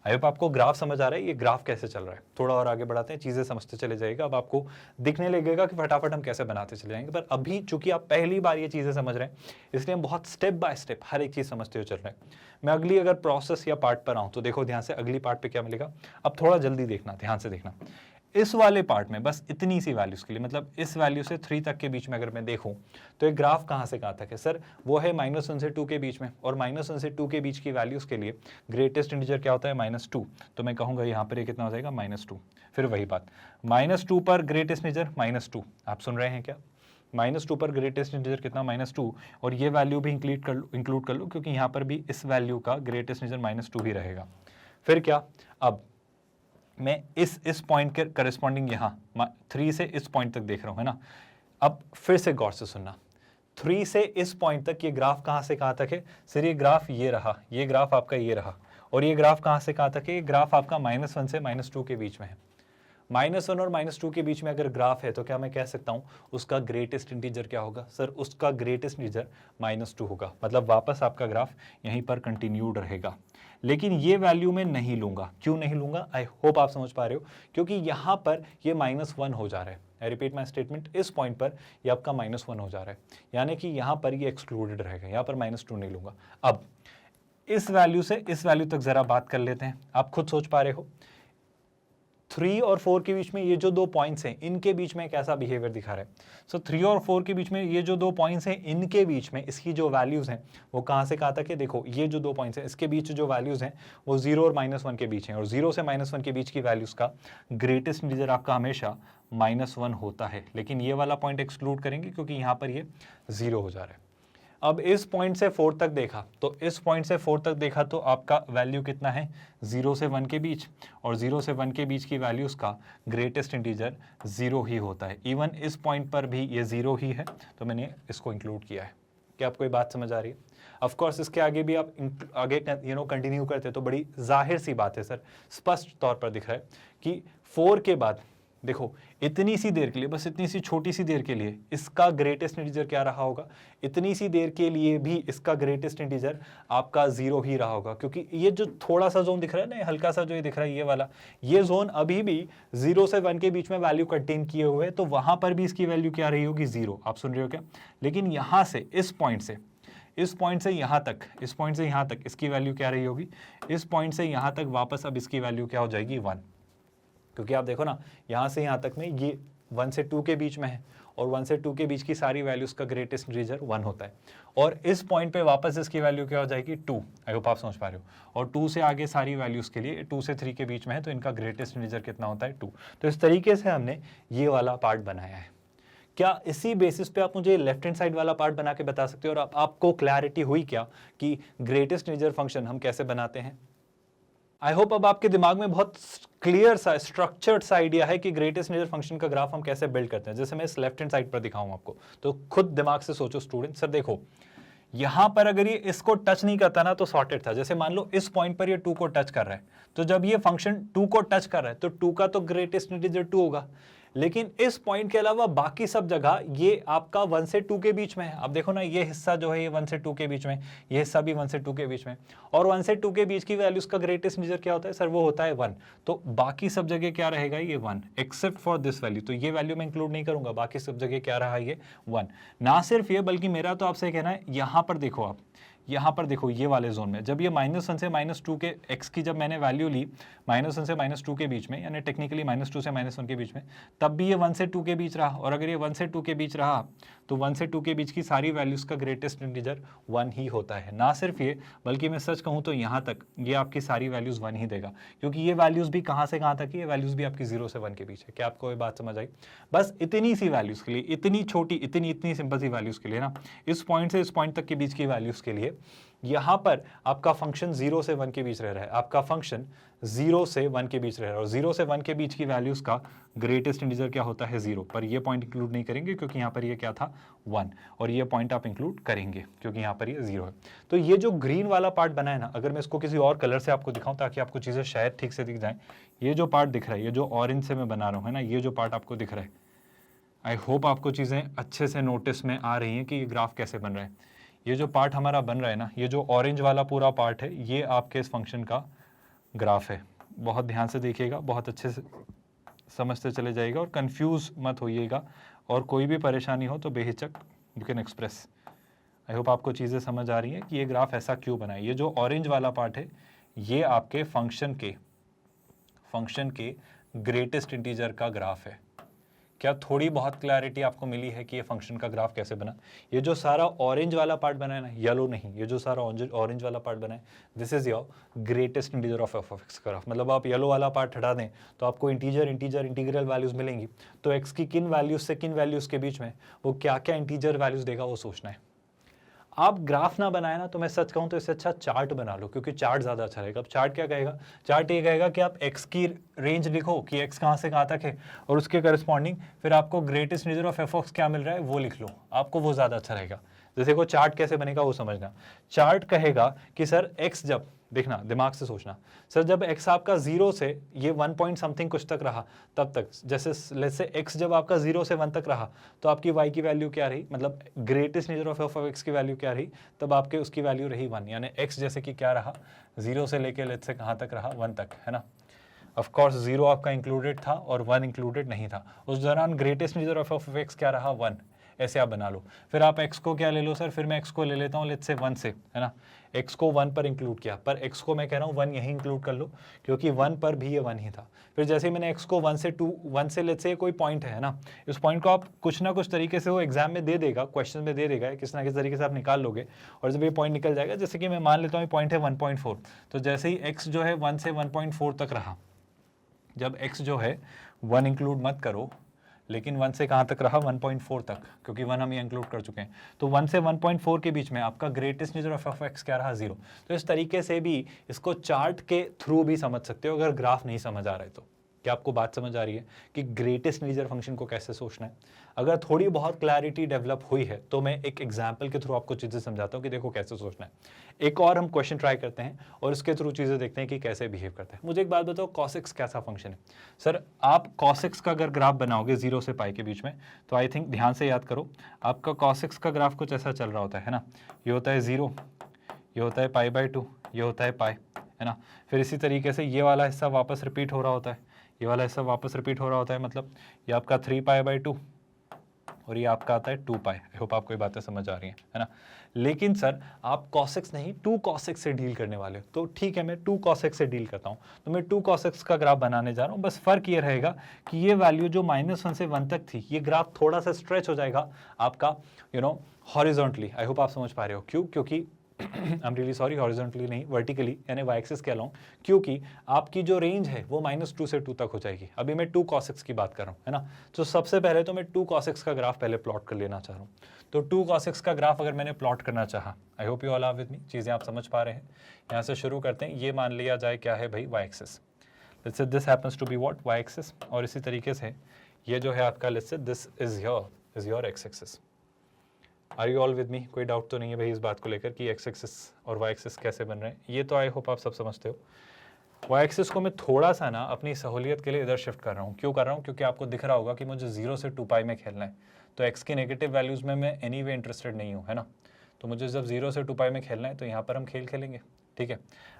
आई होप आपको ग्राफ समझ आ रहा है, ये ग्राफ कैसे चल रहा है। थोड़ा और आगे बढ़ाते हैं, चीजें समझते चले जाएगा, अब आपको दिखने लगेगा कि फटाफट हम कैसे बनाते चले जाएंगे। पर अभी चूंकि आप पहली बार ये चीजें समझ रहे हैं, इसलिए हम बहुत स्टेप बाय स्टेप हर एक चीज समझते हुए चल रहे हैं। मैं अगली अगर प्रोसेस या पार्ट पर आऊं तो देखो ध्यान से, अगली पार्ट पे क्या मिलेगा, अब थोड़ा जल्दी देखना, ध्यान से देखना। इस वाले पार्ट में बस इतनी सी वैल्यूज के लिए, मतलब इस वैल्यू से 3 तक के बीच में अगर मैं देखूं तो एक ग्राफ कहां से कहां तक है? सर वो है -1 से 2 के बीच में, और -1 से 2 के बीच की वैल्यूज के लिए ग्रेटेस्ट इंटीजर क्या होता है, -2। तो मैं कहूंगा यहां पर ये कितना हो जाएगा, -2। फिर वही बात, -2 पर ग्रेटेस्ट इंटीजर -2, आप सुन रहे हैं क्या? -2 पर ग्रेटेस्ट इंटीजर कितना, -2, और ये वैल्यू भी इंक्लूड कर लो क्योंकि यहाँ पर भी इस वैल्यू का ग्रेटेस्ट इंटीजर -2 ही रहेगा। फिर क्या, अब मैं इस पॉइंट के करस्पॉन्डिंग यहाँ 3 से इस पॉइंट तक देख रहा हूँ है ना। अब फिर से गौर से सुनना, 3 से इस पॉइंट तक ये ग्राफ कहाँ से कहाँ तक है? सर ये ग्राफ ये रहा, ये ग्राफ आपका ये रहा, और ये ग्राफ कहाँ से कहाँ तक है? ये ग्राफ आपका -1 से -2 के बीच में है। -1 और -2 के बीच में अगर ग्राफ है तो क्या मैं कह सकता हूं उसका ग्रेटेस्ट इंटीजर क्या होगा? सर उसका ग्रेटेस्ट इंटीजर -2 होगा, मतलब वापस आपका ग्राफ यहीं पर कंटिन्यूड रहेगा। लेकिन ये वैल्यू मैं नहीं लूंगा। क्यों नहीं लूंगा? आई होप आप समझ पा रहे हो, क्योंकि यहां पर ये -1 हो जा रहा है। आई रिपीट माई स्टेटमेंट, इस पॉइंट पर ये आपका -1 हो जा रहा है, यानी कि यहां पर ये एक्सक्लूडेड रहेगा, यहां पर -2 नहीं लूंगा। अब इस वैल्यू से इस वैल्यू तक जरा बात कर लेते हैं, आप खुद सोच पा रहे हो 3 और 4 के बीच में ये जो 2 पॉइंट्स हैं इनके बीच में कैसा बिहेवियर दिखा रहा है? सो 3 और 4 के बीच में ये जो 2 पॉइंट्स हैं इनके बीच में इसकी जो वैल्यूज हैं वो कहां से कहां तक है? देखो ये जो 2 पॉइंट्स हैं इसके बीच जो वैल्यूज हैं वो 0 और -1 के बीच हैं, और 0 से -1 के बीच की वैल्यूज का ग्रेटेस्ट इंटीजर आपका हमेशा -1 होता है। लेकिन ये वाला पॉइंट एक्सक्लूड करेंगे क्योंकि यहाँ पर ये 0 हो जा रहा है। अब इस पॉइंट से 4 तक देखा, तो इस पॉइंट से 4 तक देखा तो आपका वैल्यू कितना है? 0 से 1 के बीच, और 0 से 1 के बीच की वैल्यूज का ग्रेटेस्ट इंटीजर 0 ही होता है। इवन इस पॉइंट पर भी ये 0 ही है, तो मैंने इसको इंक्लूड किया है। क्या आपको ये बात समझ आ रही है? ऑफ कोर्स इसके आगे भी आप आगे कंटिन्यू करते तो बड़ी जाहिर सी बात है सर, स्पष्ट तौर पर दिख रहा है कि 4 के बाद देखो इतनी सी देर के लिए, बस इतनी सी छोटी सी देर के लिए इसका ग्रेटेस्ट इंटीजर क्या रहा होगा, इतनी सी देर के लिए भी इसका ग्रेटेस्ट इंटीजर आपका 0 ही रहा होगा, क्योंकि ये जो थोड़ा सा जोन दिख रहा है ना, हल्का सा जो ये दिख रहा है ये वाला, ये जोन अभी भी 0 से 1 के बीच में वैल्यू कंटेन किए हुए, तो वहां पर भी इसकी वैल्यू क्या रही होगी, 0। आप सुन रहे हो क्या? लेकिन यहां से इस पॉइंट से यहां तक, इस पॉइंट से यहां तक इसकी वैल्यू क्या रही होगी, इस पॉइंट से यहां तक वापस अब इसकी वैल्यू क्या हो जाएगी, 1। क्योंकि आप देखो ना यहां से यहां तक में ये 1 से 2 के बीच में है, और 1 से 2 के बीच की सारी वैल्यूज का ग्रेटेस्ट इंटीजर 1 होता है, और इस पॉइंट पे वापस इसकी वैल्यू क्या हो जाएगी, 2। आई होप आप समझ पा रहे हो। और 2 से आगे सारी वैल्यूज के लिए 2 से 3 के बीच में है, तो इनका ग्रेटेस्ट इंटीजर कितना होता है, 2। तो इस तरीके से हमने ये वाला पार्ट बनाया है। क्या इसी बेसिस पे आप मुझे लेफ्ट हैंड साइड वाला पार्ट बना के बता सकते हो, और आपको क्लैरिटी हुई क्या कि ग्रेटेस्ट इंटीजर फंक्शन हम कैसे बनाते हैं? आई होप अब आपके दिमाग में बहुत क्लियर सा स्ट्रक्चर्ड सा आइडिया है कि ग्रेटेस्ट इंटीजर फंक्शन का ग्राफ हम कैसे बिल्ड करते हैं। जैसे मैं इस लेफ्ट हैंड साइड पर दिखाऊं आपको, तो खुद दिमाग से सोचो स्टूडेंट। सर देखो यहां पर अगर ये इसको टच नहीं करता ना तो सॉर्टेड था। जैसे मान लो इस पॉइंट पर ये 2 को टच कर रहा है, तो जब ये फंक्शन 2 को टच कर रहा है तो 2 का तो ग्रेटेस्ट इंटीजर 2 होगा, लेकिन इस पॉइंट के अलावा बाकी सब जगह ये आपका 1 से 2 के बीच में है। अब देखो ना ये हिस्सा जो है ये 1 से 2 के बीच में, ये हिस्सा भी 1 से 2 के बीच में, और 1 से 2 के बीच की वैल्यूज का ग्रेटेस्ट इंटीजर क्या होता है सर, वो होता है 1। तो बाकी सब जगह क्या रहेगा, ये 1 एक्सेप्ट फॉर दिस वैल्यू। तो ये वैल्यू मैं इंक्लूड नहीं करूंगा, बाकी सब जगह क्या रहा, ये 1। ना सिर्फ ये, बल्कि मेरा तो आपसे कहना है यहां पर देखो, आप यहाँ पर देखो ये वाले जोन में जब ये -1 से -2 के x की जब मैंने वैल्यू ली -1 से -2 के बीच में, यानी टेक्निकली -2 से -1 के बीच में, तब भी ये 1 से 2 के बीच रहा। और अगर ये 1 से 2 के बीच रहा तो 1 से 2 के बीच की सारी वैल्यूज का ग्रेटेस्ट इंटीजर 1 ही होता है। ना सिर्फ ये, बल्कि मैं सच कहूँ तो यहाँ तक ये आपकी सारी वैल्यूज 1 ही देगा, क्योंकि ये वैल्यूज भी कहाँ से कहाँ तक है, ये वैल्यूज भी आपकी 0 से 1 के बीच है। क्या आपको ये बात समझ आई? बस इतनी सी वैल्यूज के लिए, इतनी छोटी इतनी सिंपल सी वैल्यूज के लिए ना, इस पॉइंट से इस पॉइंट तक के बीच की वैल्यूज के लिए यहां पर आपका फंक्शन 0 से 1 के बीच रह रहा है, आपका फंक्शन 0 से 1 के बीच रह रहा है, और 0 से 1 के बीच की वैल्यूज का ग्रेटेस्ट इंटीजर क्या होता है, 0। पर ये पॉइंट इंक्लूड नहीं करेंगे क्योंकि यहाँ पर ये क्या था, 1, और ये पॉइंट आप इंक्लूड करेंगे क्योंकि यहाँ पर ये 0 है। तो ये जो ग्रीन वाला पार्ट बना है ना, अगर मैं इसको किसी और कलर से आपको दिखाऊं ताकि आपको चीजें शायद ठीक से दिख जाए, ये जो पार्ट दिख रहा है, ये जो ऑरेंज से मैं बना रहा हूँ है ना, ये जो पार्ट आपको दिख रहा है, आई होप आपको चीजें अच्छे से नोटिस में आ रही हैं कि ये ग्राफ कैसे बन रहा है। ये जो पार्ट हमारा बन रहा है ना, ये जो ऑरेंज वाला पूरा पार्ट है, ये आपके इस फंक्शन का ग्राफ है। बहुत ध्यान से देखिएगा, बहुत अच्छे से समझते चले जाइएगा, और कंफ्यूज मत होइएगा, और कोई भी परेशानी हो तो बेहिचक you can express. I hope आपको चीज़ें समझ आ रही हैं कि ये ग्राफ ऐसा क्यों बना है। ये जो ऑरेंज वाला पार्ट है ये आपके फंक्शन के ग्रेटेस्ट इंटीजर का ग्राफ है। क्या थोड़ी बहुत क्लैरिटी आपको मिली है कि ये फंक्शन का ग्राफ कैसे बना? ये जो सारा ऑरेंज वाला पार्ट बना है ना, येलो नहीं, ये जो सारा ऑरेंज वाला पार्ट बना है, this is your greatest integer of f of x graph. मतलब आप येलो वाला पार्ट हटा दें तो आपको इंटीग्रल वैल्यूज मिलेंगी। तो एक्स की किन वैल्यूज से किन वैल्यूज के बीच में वो क्या क्या इंटीजर वैल्यूज देगा वो सोचना है। आप ग्राफ ना बनाए ना, तो मैं सच कहूं तो इससे अच्छा चार्ट बना लो, क्योंकि चार्ट ज्यादा अच्छा रहेगा। अब चार्ट क्या कहेगा, चार्ट ये कहेगा कि आप x की रेंज लिखो कि x कहां से कहां तक है, और उसके करस्पॉन्डिंग फिर आपको ग्रेटेस्ट इंटीजर ऑफ f क्या मिल रहा है वो लिख लो, आपको वो ज्यादा अच्छा रहेगा। जैसे को चार्ट कैसे बनेगा वो समझना। चार्ट कहेगा कि सर x जब, देखना दिमाग से सोचना, सर जब x आपका 0 से ये 1 पॉइंट समथिंग कुछ तक रहा तब तक, जैसे लेट्स से x जब आपका 0 से 1 तक रहा तो आपकी y की वैल्यू क्या रही, मतलब greatest integer of f of x की वैल्यू क्या रही, तब आपके उसकी वैल्यू रही 1। यानी x जैसे कि क्या रहा, 0 से लेके लेट्स से कहाँ तक रहा, 1 तक, है ना। ऑफ कोर्स 0 आपका इंक्लूडेड था और 1 इंक्लूडेड नहीं था। उस दौरान ग्रेटेस्ट इंटीजर ऑफ x क्या रहा, 1। ऐसे आप बना लो। फिर आप x को क्या ले लो सर, फिर मैं x को ले लेता हूँ लेट्स से 1 से, है ना। x को 1 पर इंक्लूड किया, पर x को मैं कह रहा हूँ 1 यहीं इंक्लूड कर लो, क्योंकि 1 पर भी ये 1 ही था। फिर जैसे ही मैंने x को 1 से लेट्स से कोई पॉइंट है ना, इस पॉइंट को आप कुछ ना कुछ तरीके से वो एग्जाम में दे देगा, क्वेश्चन में दे देगा, किस ना किस तरीके से आप निकाल लोगे। और जब ये पॉइंट निकल जाएगा, जैसे कि मैं मान लेता हूँ पॉइंट है 1.4, तो जैसे ही x जो है 1 से 1.4 तक रहा, जब x जो है 1 इंक्लूड मत करो, लेकिन 1 से कहाँ तक रहा, 1.4 तक, क्योंकि 1 हम ये इंक्लूड कर चुके हैं। तो 1 से 1.4 के बीच में आपका ग्रेटेस्ट इंटीजर ऑफ f क्या रहा, 0। तो इस तरीके से भी इसको चार्ट के थ्रू भी समझ सकते हो अगर ग्राफ नहीं समझ आ रहा है तो। क्या आपको बात समझ आ रही है कि ग्रेटेस्ट इंटीजर फंक्शन को कैसे सोचना है? अगर थोड़ी बहुत क्लैरिटी डेवलप हुई है तो मैं एक एग्जांपल के थ्रू आपको चीज़ें समझाता हूँ कि देखो कैसे सोचना है। एक और हम क्वेश्चन ट्राई करते हैं और इसके थ्रू चीज़ें देखते हैं कि कैसे बिहेव करते हैं। मुझे एक बात बताओ, cos x कैसा फंक्शन है? सर आप cos x का अगर ग्राफ बनाओगे 0 से पाई के बीच में, तो आई थिंक ध्यान से याद करो, आपका cos x का ग्राफ कुछ ऐसा चल रहा होता है ना, ये होता है 0, ये होता है π/2, ये होता है पाई, है ना। फिर इसी तरीके से ये वाला हिस्सा वापस रिपीट हो रहा होता है, ये वाला हिस्सा वापस रिपीट हो रहा होता है, मतलब ये आपका 3π/2 और ये आपका आता है 2π। आई होप आपको ये बातें समझ आ रही हैं, है ना। लेकिन सर आप cos x नहीं 2 cos x से डील करने वाले हो, तो ठीक है मैं 2 cos x से डील करता हूँ, तो मैं 2 cos x का ग्राफ बनाने जा रहा हूँ। बस फर्क ये रहेगा कि ये वैल्यू जो -1 से 1 तक थी, ये ग्राफ थोड़ा सा स्ट्रेच हो जाएगा आपका हॉरिजॉन्टली। आई होप आप समझ पा रहे हो क्यों? क्योंकि I am really sorry, horizontally नहीं, वर्टिकली यानी वाई एक्सिस के अलोंग, क्योंकि आपकी जो रेंज है वो -2 से 2 तक हो जाएगी। अभी मैं 2 cos x की बात कर रहा हूँ, है ना। तो सबसे पहले तो मैं 2 cos x का ग्राफ पहले प्लॉट कर लेना चाह रहा हूँ। तो 2 cos x का ग्राफ अगर मैंने प्लॉट करना चाहा, I hope you all are with me, चीज़ें आप समझ पा रहे हैं। यहाँ से शुरू करते हैं, ये मान लिया जाए क्या है भाई, y axis. Let's say this happens to be what, y axis, और इसी तरीके से ये जो है आपका, let's say this is your x axis. Are you all with me? कोई डाउट तो नहीं है भाई इस बात को लेकर कि एक्स एक्सिस और वाई एक्सिस कैसे बन रहे हैं? ये तो आई होप आप सब समझते हो। वाई एक्सिस को मैं थोड़ा सा ना अपनी सहूलियत के लिए इधर शिफ्ट कर रहा हूँ। क्यों कर रहा हूँ? क्योंकि आपको दिख रहा होगा कि मुझे 0 से 2π में खेलना है, तो एक्स की नेगेटिव वैल्यूज़ में मैं एनीवे इंटरेस्टेड नहीं हूँ, है ना। तो मुझे जब 0 से 2π में खेलना है तो यहाँ पर हम खेलेंगे, ठीक है।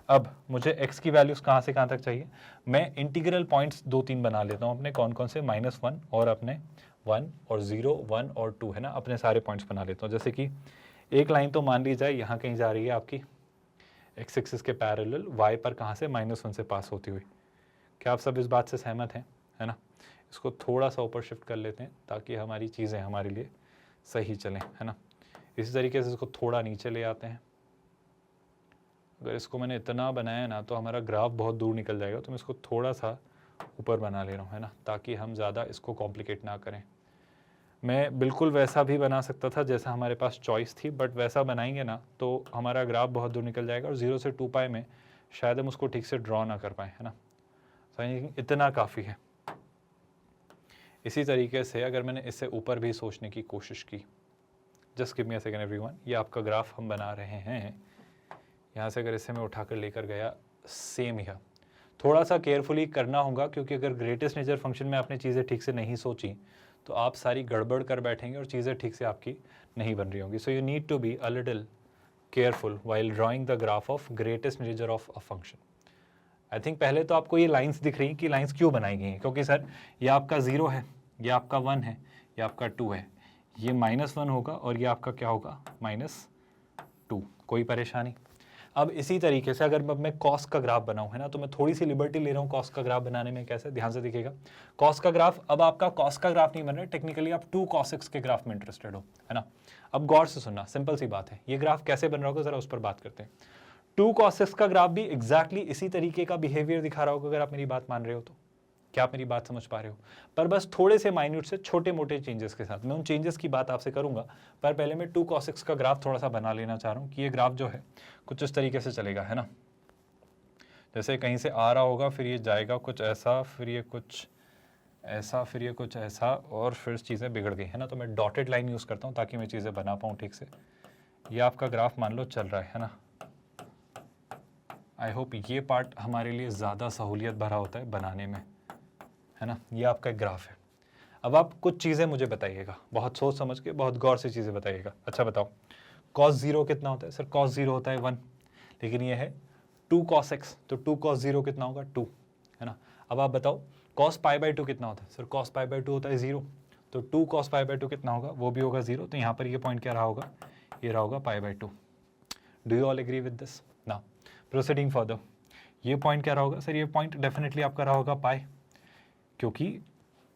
अब मुझे एक्स की वैल्यूज़ कहाँ से कहाँ तक चाहिए? मैं इंटीग्रल पॉइंट्स 2-3 बना लेता हूँ अपने, कौन कौन से, -1 और अपने 1 और 0, 1 और 2, है ना, अपने सारे पॉइंट्स बना लेता हूँ। जैसे कि एक लाइन तो मान ली जाए यहाँ कहीं जा रही है आपकी एक्स एक्सिस के पैरेलल, वाई पर कहाँ से, -1 से पास होती हुई। क्या आप सब इस बात से सहमत हैं, है ना। इसको थोड़ा सा ऊपर शिफ्ट कर लेते हैं ताकि हमारी चीज़ें हमारे लिए सही चलें, है ना। इसी तरीके से इसको थोड़ा नीचे ले आते हैं। अगर इसको मैंने इतना बनाया ना तो हमारा ग्राफ बहुत दूर निकल जाएगा, तो मैं इसको थोड़ा सा ऊपर बना ले रहा हूँ, है ना, ताकि हम ज़्यादा इसको कॉम्प्लिकेट ना करें। मैं बिल्कुल वैसा भी बना सकता था जैसा हमारे पास चॉइस थी, बट वैसा बनाएंगे ना तो हमारा ग्राफ बहुत दूर निकल जाएगा और 0 से 2π में शायद हम उसको ठीक से ड्रॉ ना कर पाएँ, है ना। इतना काफ़ी है। इसी तरीके से अगर मैंने इससे ऊपर भी सोचने की कोशिश की, just give me a second everyone, ये आपका ग्राफ हम बना रहे हैं। यहाँ से अगर इसे मैं उठाकर लेकर गया, सेम ही, थोड़ा सा केयरफुली करना होगा क्योंकि अगर ग्रेटेस्ट नेचर फंक्शन में आपने चीज़ें ठीक से नहीं सोची तो आप सारी गड़बड़ कर बैठेंगे और चीज़ें ठीक से आपकी नहीं बन रही होंगी। So you need to be a little careful while drawing the graph of greatest nature of a function. I think पहले तो आपको ये लाइंस दिख रही हैं कि लाइंस क्यों बनाई गई हैं, क्योंकि सर ये आपका 0 है, ये आपका 1 है, ये आपका 2 है, ये -1 होगा और ये आपका क्या होगा, -2। कोई परेशानी? अब इसी तरीके से अगर मैं कॉस का ग्राफ बनाऊं, है ना, तो मैं थोड़ी सी लिबर्टी ले रहा हूं कॉस का ग्राफ बनाने में। कैसे? ध्यान से दिखेगा कॉस का ग्राफ। अब आपका कॉस का ग्राफ नहीं बन रहा है, टेक्निकली आप 2 cos x के ग्राफ में इंटरेस्टेड हो, है ना। अब गौर से सुनना, सिंपल सी बात है, ये ग्राफ कैसे बन रहा होगा जरा उस पर बात करते हैं। 2 cos x का ग्राफ भी एग्जैक्टली इसी तरीके का बिहेवियर दिखा रहा होगा अगर आप मेरी बात मान रहे हो तो। क्या आप मेरी बात समझ पा रहे हो? पर बस थोड़े से माइन्यूट से छोटे मोटे चेंजेस के साथ। मैं उन चेंजेस की बात आपसे करूंगा, पर पहले मैं 2 cos x का ग्राफ थोड़ा सा बना लेना चाह रहा हूँ कि ये ग्राफ जो है कुछ इस तरीके से चलेगा, है ना। जैसे कहीं से आ रहा होगा, फिर ये जाएगा कुछ ऐसा, फिर ये कुछ ऐसा, फिर ये कुछ ऐसा, और फिर चीज़ें बिगड़ गई, है ना। तो मैं डॉटेड लाइन यूज़ करता हूँ ताकि मैं चीज़ें बना पाऊँ ठीक से। ये आपका ग्राफ मान लो चल रहा है ना। आई होप ये पार्ट हमारे लिए ज़्यादा सहूलियत भरा होता है बनाने में, है ना। ये आपका एक ग्राफ है। अब आप कुछ चीज़ें मुझे बताइएगा, बहुत सोच समझ के, बहुत गौर से चीज़ें बताइएगा। अच्छा बताओ, cos 0 कितना होता है? सर cos 0 होता है 1, लेकिन ये है 2 cos x, तो 2 cos 0 कितना होगा? 2, है ना। अब आप बताओ cos π/2 कितना होता है? सर cos π/2 होता है 0, तो 2 cos π/2 कितना होगा? वो भी होगा 0। तो यहाँ पर ये पॉइंट क्या रहा होगा? ये रहा होगा π/2। Do you all agree with this? Now proceeding further, ये पॉइंट क्या रहा होगा? सर ये पॉइंट डेफिनेटली आपका रहा होगा पाई, क्योंकि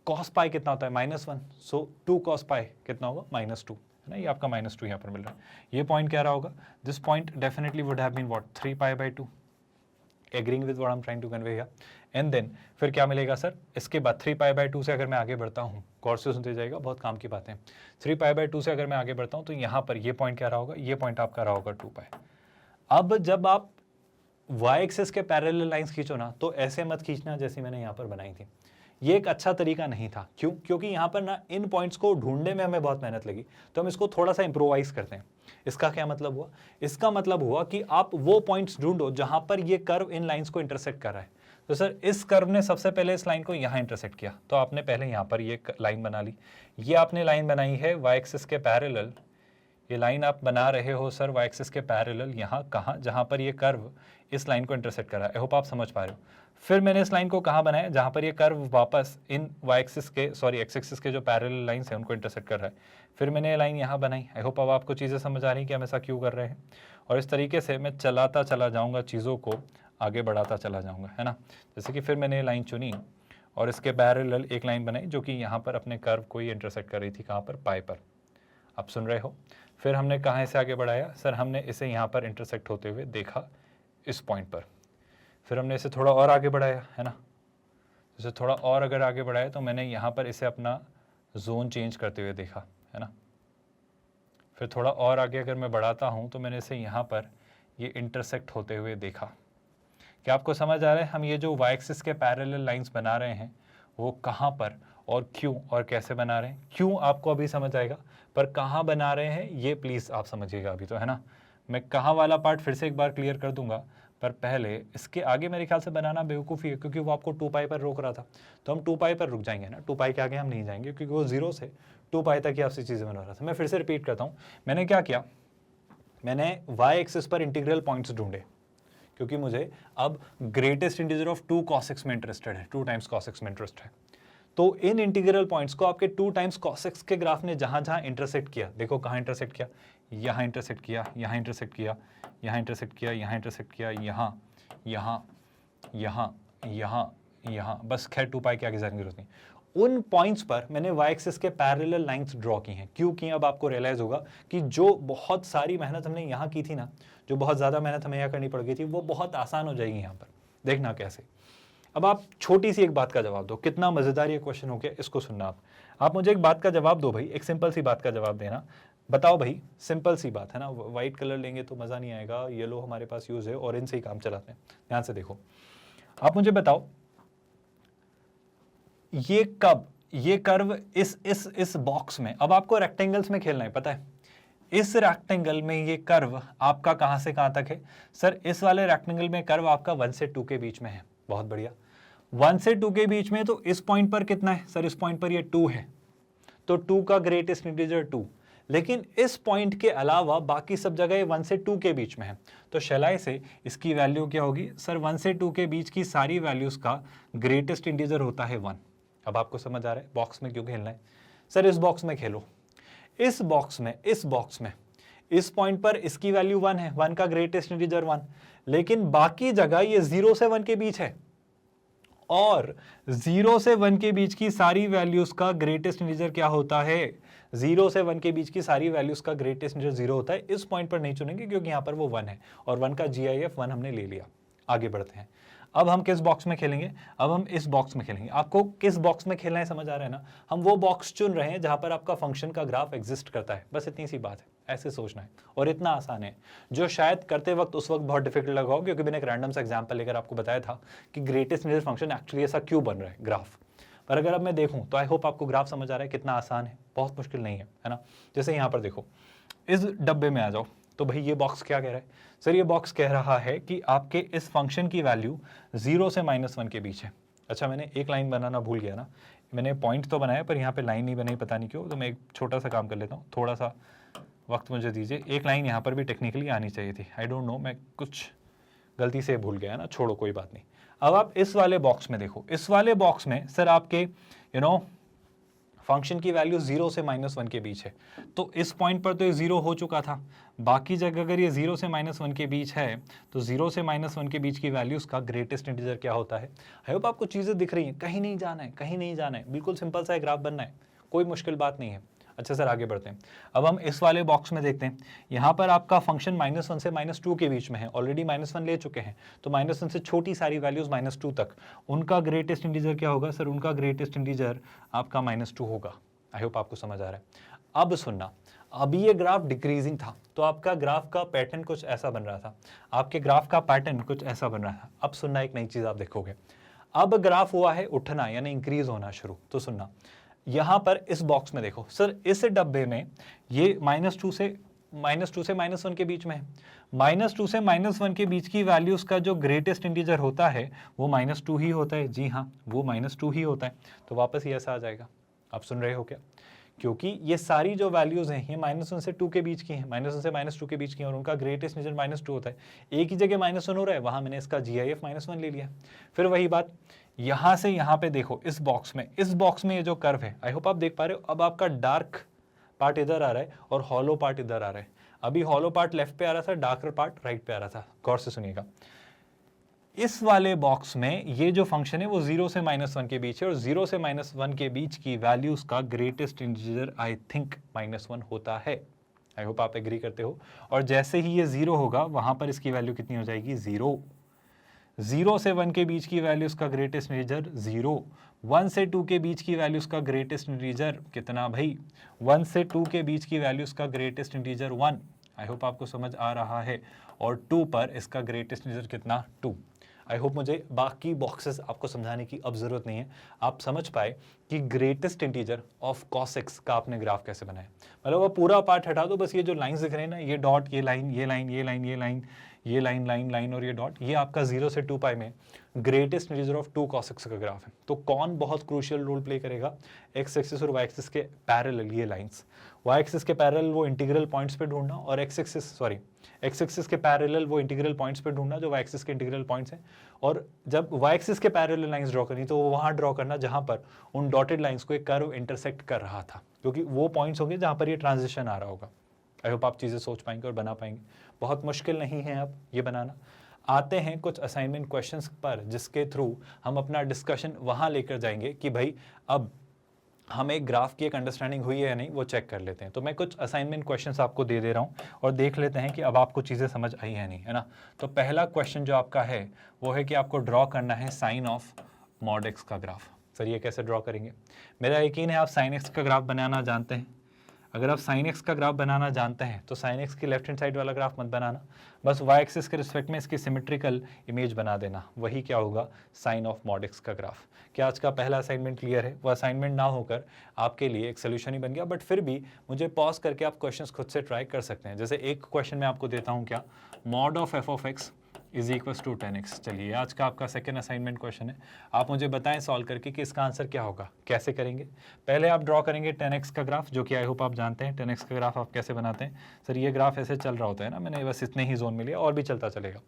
cos π कितना होता है? -1, सो 2 cos π कितना होगा? -2, है ना। ये आपका -2 यहाँ पर मिल रहा है। ये पॉइंट क्या रहा होगा? This point definitely would have been what? 3π/2। Agreeing with what I am trying to convey here. And then फिर क्या मिलेगा सर? इसके बाद 3π/2 से अगर मैं आगे बढ़ता हूँ, गौर से सुनते जाएगा, बहुत काम की बातें। 3π/2 से अगर मैं आगे बढ़ता हूँ तो यहाँ पर ये पॉइंट क्या रहा होगा? ये पॉइंट आपका रहा होगा 2π। अब जब आप वाई एक्सिस के पैरेलल लाइंस खींचो ना तो ऐसे मत खींचना जैसी मैंने यहाँ पर बनाई थी। ये एक अच्छा तरीका नहीं था। क्यों? क्योंकि यहाँ पर ना इन पॉइंट्स को ढूंढने में हमें बहुत मेहनत लगी, तो हम इसको थोड़ा सा इम्प्रोवाइज करते हैं। इसका क्या मतलब हुआ? इसका मतलब हुआ कि आप वो पॉइंट्स ढूंढो जहां पर ये कर्व इन लाइंस को इंटरसेक्ट कर रहा है। तो सर इस कर्व ने सबसे पहले इस लाइन को यहाँ इंटरसेक्ट किया, तो आपने पहले यहाँ पर ये लाइन बना ली। ये आपने लाइन बनाई है वाई एक्सिस के पैरेलल, ये लाइन आप बना रहे हो सर वाई एक्सिस के पैरेलल, यहाँ कहाँ? जहाँ पर ये कर्व इस लाइन को इंटरसेक्ट कर रहा है। आई होप आप समझ पा रहे हो। फिर मैंने इस लाइन को कहाँ बनाया? जहाँ पर ये कर्व वापस इन वाई एक्सिस के एक्स एक्सिस के जो पैरेलल लाइंस हैं उनको इंटरसेक्ट कर रहा है। फिर मैंने ये लाइन यहाँ बनाई। आई होप अब आपको चीज़ें समझ आ रही हैं कि हम ऐसा क्यों कर रहे हैं। और इस तरीके से मैं चलाता चला जाऊँगा, चीज़ों को आगे बढ़ाता चला जाऊँगा, है ना। जैसे कि फिर मैंने ये लाइन चुनी और इसके पैरेलल एक लाइन बनाई जो कि यहाँ पर अपने कर्व को ही इंटरसेक्ट कर रही थी। कहाँ पर? पाई पर। आप सुन रहे हो। फिर हमने कहाँ से आगे बढ़ाया? सर हमने इसे यहाँ पर इंटरसेक्ट होते हुए देखा इस पॉइंट पर। फिर हमने इसे थोड़ा और आगे बढ़ाया, है ना। इसे थोड़ा और अगर आगे बढ़ाया तो मैंने यहाँ पर इसे अपना जोन चेंज करते हुए देखा, है ना। फिर थोड़ा और आगे अगर मैं बढ़ाता हूँ तो मैंने इसे यहाँ पर ये इंटरसेक्ट होते हुए देखा। क्या आपको समझ आ रहा है? हम ये जो वाई एक्सिस के पैरेलल लाइंस बना रहे हैं वो कहाँ पर और क्यों और कैसे बना रहे हैं? क्यों आपको अभी समझ आएगा, पर कहाँ बना रहे हैं ये प्लीज़ आप समझिएगा अभी तो, है ना। मैं कहाँ वाला पार्ट फिर से एक बार क्लियर कर दूंगा, पर पहले इसके आगे मेरे ख्याल से बनाना बेवकूफ़ी है, क्योंकि वो आपको 2 पाई पर रोक रहा था। तो हम 2 पाई पर रुक जाएंगे ना, 2 पाई के आगे हम नहीं जाएंगे, क्योंकि वो 0 से 2 पाई तक ही आपसे चीज़ें बना रहा था। मैं फिर से रिपीट करता हूँ, मैंने क्या किया? मैंने वाई एक्सिस पर इंटीग्रल पॉइंट्स ढूंढे, क्योंकि मुझे अब greatest integer of 2 cos x में इंटरेस्टेड है, 2 टाइम्स cos x में इंटरेस्ट है। तो इन इंटीग्रल पॉइंट्स को आपके 2 टाइम्स cos x के ग्राफ ने जहां जहां इंटरसेक्ट किया, देखो कहां इंटरसेक्ट किया, यहां इंटरसेक्ट किया, यहां इंटरसेक्ट किया, यहां इंटरसेक्ट किया, यहां इंटरसेक्ट किया, यहां यहां यहां यहां यहां, बस खैर 2 पाई के आगे जाने की जरूरत नहीं। उन पॉइंट्स पर मैंने वाई एक्सिस के पैरेलल लाइंस ड्रॉ की हैं। क्यों की? अब आपको रियलाइज होगा कि जो बहुत सारी मेहनत हमने यहाँ की थी ना, जो बहुत ज़्यादा मेहनत हमें यहाँ करनी पड़ गई थी, वो बहुत आसान हो जाएगी यहाँ पर। देखना कैसे। अब आप छोटी सी एक बात का जवाब दो। कितना मज़ेदार ये क्वेश्चन हो गया, इसको सुनना आप मुझे एक बात का जवाब दो भाई, एक सिंपल सी बात का जवाब देना। बताओ भाई, सिंपल सी बात है ना। व्हाइट कलर लेंगे तो मज़ा नहीं आएगा, येलो हमारे पास यूज़ है, ऑरेंज से ही काम चलाते हैं। ध्यान से देखो, आप मुझे बताओ ये कब ये कर्व इस बॉक्स में, अब आपको रेक्टेंगल्स में खेलना है, पता है। इस रेक्टेंगल में ये कर्व आपका कहां से कहां तक है? सर इस वाले रेक्टेंगल में कर्व आपका 1 से 2 के बीच में है। बहुत बढ़िया, 1 से 2 के बीच में, तो इस पॉइंट पर कितना है? सर इस पॉइंट पर ये 2 है, तो 2 का ग्रेटेस्ट इंटीजर 2। लेकिन इस पॉइंट के अलावा बाकी सब जगह 1 से 2 के बीच में है, तो शैलाई से इसकी वैल्यू क्या होगी? सर 1 से 2 के बीच की सारी वैल्यूज का ग्रेटेस्ट इंटीजर होता है 1। अब आपको समझ आ रहा है बॉक्स में क्यों खेलना है? सर इस बॉक्स में खेलो, इस बॉक्स में इस पॉइंट पर इसकी वैल्यू 1 है, 1 का ग्रेटेस्ट इंटीजर 1, लेकिन बाकी जगह ये 0 से 1 के बीच है, और 0 से 1 के बीच की सारी वैल्यूज का ग्रेटेस्ट इंटीजर क्या होता है? 0 से 1 के बीच की सारी वैल्यूज का ग्रेटेस्ट इंटीजर 0 होता है। इस पॉइंट पर नहीं चुनेंगे क्योंकि यहां पर वो 1 है, और 1 का GIF 1 हमने ले लिया। आगे बढ़ते हैं। अब हम किस बॉक्स में खेलेंगे? अब हम इस बॉक्स में खेलेंगे। आपको किस बॉक्स में खेलना है समझ आ रहा है ना? हम वो बॉक्स चुन रहे हैं जहां पर आपका फंक्शन का ग्राफ एग्जिस्ट करता है। बस इतनी सी बात है, ऐसे सोचना है, और इतना आसान है, जो शायद करते वक्त उस वक्त बहुत डिफिकल्ट लगा हो, क्योंकि मैंने एक रैंडम सा एग्जांपल लेकर आपको बताया था कि ग्रेटेस्ट इंटीजर फंक्शन एक्चुअली ऐसा क्यों बन रहा है ग्राफ। पर अगर अब मैं देखूं तो आई होप आपको ग्राफ समझ आ रहा है कितना आसान है, बहुत मुश्किल नहीं है ना। जैसे यहाँ पर देखो, इस डब्बे में आ जाओ, तो भाई ये बॉक्स क्या कह रहा है? सर ये बॉक्स कह रहा है कि आपके इस फंक्शन की वैल्यू 0 से -1 के बीच है। अच्छा, मैंने एक लाइन बनाना भूल गया ना, मैंने पॉइंट तो बनाया पर यहाँ पे लाइन नहीं बनाई, पता नहीं क्यों। तो मैं एक छोटा सा काम कर लेता हूँ, थोड़ा सा वक्त मुझे दीजिए। एक लाइन यहाँ पर भी टेक्निकली आनी चाहिए थी, आई डोंट नो, मैं कुछ गलती से भूल गया ना, छोड़ो कोई बात नहीं। अब आप इस वाले बॉक्स में देखो, इस वाले बॉक्स में सर आपके फंक्शन की वैल्यू 0 से -1 के बीच है, तो इस पॉइंट पर तो ये 0 हो चुका था। बाकी जगह अगर ये 0 से -1 के बीच है, तो 0 से -1 के बीच की वैल्यूज का ग्रेटेस्ट इंटीजर क्या होता है? आई होप आपको चीजें दिख रही हैं, कहीं नहीं जाना है, कहीं नहीं जाना है, बिल्कुल सिंपल सा ग्राफ बनना है, कोई मुश्किल बात नहीं है। अच्छा सर आगे बढ़ते हैं। अब हम इस वाले बॉक्स में देखते हैं, यहाँ पर आपका फंक्शन -1 से -2 के बीच में है, ऑलरेडी -1 ले चुके हैं, तो -1 से छोटी सारी वैल्यूज -2 तक, उनका ग्रेटेस्ट इंटीजर क्या होगा? सर उनका ग्रेटेस्ट इंटीजर आपका -2 होगा। आई होप आपको समझ आ रहा है। अब सुनना, अभी ये ग्राफ डिक्रीजिंग था, तो आपका ग्राफ का पैटर्न कुछ ऐसा बन रहा था, आपके ग्राफ का पैटर्न कुछ ऐसा बन रहा था। अब सुनना, एक नई चीज आप देखोगे, अब ग्राफ हुआ है उठना यानी इंक्रीज होना शुरू। तो सुनना, यहां पर इस बॉक्स में देखो सर, इस डब्बे में ये -2 से -1 के बीच में है। -2 से -1 के बीच की वैल्यूज का जो ग्रेटेस्ट इंटीजर होता है वो -2 ही होता है। जी हाँ, वो -2 ही होता है। तो वापस ये ऐसा आ जाएगा। आप सुन रहे हो क्या? क्योंकि ये सारी जो वैल्यूज हैं ये -1 से 2 के बीच की हैं, -1 से -2 के बीच की हैं, और उनका ग्रेटेस्ट इंटीजर -2 होता है। एक ही जगह -1 हो रहा है, वहां मैंने इसका GIF -1 ले लिया। फिर वही बात यहां से यहां पे देखो, इस बॉक्स में ये जो कर्व है, आई होप आप देख पा रहे हो। अब आपका डार्क पार्ट इधर आ रहा है और हॉलो पार्ट इधर आ रहा है। अभी हॉलो पार्ट लेफ्ट पे आ रहा था, डार्कर पार्ट राइट पे आ रहा था। गौर से सुनिएगा, इस वाले बॉक्स में ये जो फंक्शन है वो 0 से -1 के बीच है, और 0 से -1 के बीच की वैल्यूज का ग्रेटेस्ट इंटीजर आई थिंक -1 होता है। आई होप आप एग्री करते हो। और जैसे ही ये 0 होगा, वहां पर इसकी वैल्यू कितनी हो जाएगी? 0। 0 से 1 के बीच की वैल्यूज का ग्रेटेस्ट इंटीजर 0। 1 से 2 के बीच की वैल्यूज का ग्रेटेस्ट इंटीजर कितना भाई? 1 से 2 के बीच की वैल्यूज का ग्रेटेस्ट इंटीजर 1। आई होप आपको समझ आ रहा है। और 2 पर इसका ग्रेटेस्ट इंटीजर कितना? 2। आई होप मुझे बाकी बॉक्सेस आपको समझाने की अब जरूरत नहीं है, आप समझ पाए कि greatest integer of cos x का आपने ग्राफ कैसे बनाया। मतलब वो पूरा पार्ट हटा दो, बस ये जो लाइंस दिख रहे हैं ना, ये डॉट, ये लाइन, ये लाइन, ये लाइन, ये लाइन, ये लाइन, लाइन, लाइन और ये डॉट, ये आपका 0 से 2 पाई में greatest integer of 2 cos x का ग्राफ है। तो कौन बहुत क्रूशियल रोल प्ले करेगा? x एक्सिस और y एक्सिस के पैरेलल ये लाइंस, y एक्सिस के पैरेलल वो इंटीग्रल पॉइंट्स पे ढूंढना, और x एक्सिस के पैरेलल वो इंटीग्रल पॉइंट्स पे ढूंढना जो y एक्सिस के इंटीग्रल पॉइंट्स हैं। और जब y एक्सिस के पैरेलल लाइंस ड्रॉ करनी तो वो वहां ड्रॉ करना जहां पर उन डॉटेड लाइंस को एक कर्व इंटरसेक्ट कर रहा था, क्योंकि वो पॉइंट्स होंगे जहां पर ये ट्रांजिशन आ रहा होगा। आई होप आप चीजें सोच पाएंगे और बना पाएंगे। बहुत मुश्किल नहीं है अब ये बनाना। आते हैं कुछ असाइनमेंट क्वेश्चंस पर, जिसके थ्रू हम अपना डिस्कशन वहां लेकर जाएंगे कि भाई अब हमें ग्राफ की एक अंडरस्टैंडिंग हुई है या नहीं, वो चेक कर लेते हैं। तो मैं कुछ असाइनमेंट क्वेश्चंस आपको दे रहा हूं और देख लेते हैं कि अब आपको चीज़ें समझ आई है नहीं, है ना। तो पहला क्वेश्चन जो आपका है वो है कि आपको ड्रॉ करना है साइन ऑफ मॉड एक्स का ग्राफ। सर ये कैसे ड्रॉ करेंगे? मेरा यकीन है आप साइन एक्स का ग्राफ बनाना जानते हैं। अगर आप साइन एक्स का ग्राफ बनाना जानते हैं तो साइन एक्स की लेफ्ट हैंड साइड वाला ग्राफ मत बनाना, बस वाई एक्सिस के रिस्पेक्ट में इसकी सिमेट्रिकल इमेज बना देना, वही क्या होगा? साइन ऑफ मॉड एक्स का ग्राफ। क्या आज का पहला असाइनमेंट क्लियर है? वो असाइनमेंट ना होकर आपके लिए एक सोल्यूशन ही बन गया, बट फिर भी मुझे पॉज करके आप क्वेश्चंस खुद से ट्राई कर सकते हैं। जैसे एक क्वेश्चन मैं आपको देता हूँ, क्या mod of f of x is equal to 10x। चलिए आज का आपका सेकेंड असाइनमेंट क्वेश्चन है, आप मुझे बताएं सॉल्व करके कि इसका आंसर क्या होगा। कैसे करेंगे? पहले आप ड्रॉ करेंगे 10x का ग्राफ, जो कि आई होप आप जानते हैं 10x का ग्राफ आप कैसे बनाते हैं। सर ये ग्राफ ऐसे चल रहा होता है ना, मैंने बस इतने ही जोन में लिया और भी चलता चलेगा।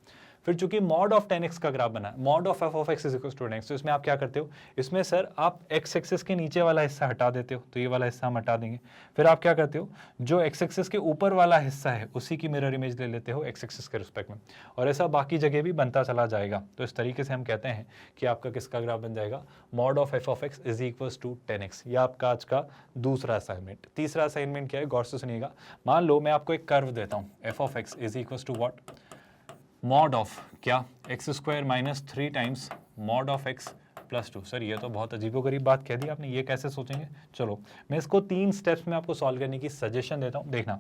फिर चूंकि मॉड ऑफ 10x का ग्राफ बना, mod of f of x is equal to 10x, तो इसमें आप क्या करते हो? इसमें सर आप x एक्सिस के नीचे वाला हिस्सा हटा देते हो, तो ये वाला हिस्सा हम हटा देंगे। फिर आप क्या करते हो? जो x एक्सिस के ऊपर वाला हिस्सा है उसी की मिरर इमेज ले लेते हो x एक्सिस के रिस्पेक्ट में, और ऐसा बाकी जगह भी बनता चला जाएगा। तो इस तरीके से हम कहते हैं कि आपका किसका ग्राफ बन जाएगा? Mod of f of x is equal to 10x। यह आपका आज का दूसरा असाइनमेंट। तीसरा असाइनमेंट क्या है? गौर से सुनिएगा। मान लो मैं आपको एक कर्व देता हूँ, f of x is equal to what? Mod of क्या? X square minus 3 times mod of x plus 2। Sir ये तो बहुत अजीबोगरीब बात कह दी आपने, ये कैसे सोचेंगे? चलो मैं इसको 3 स्टेप्स में आपको सॉल्व करने की सजेशन देता हूँ। देखना,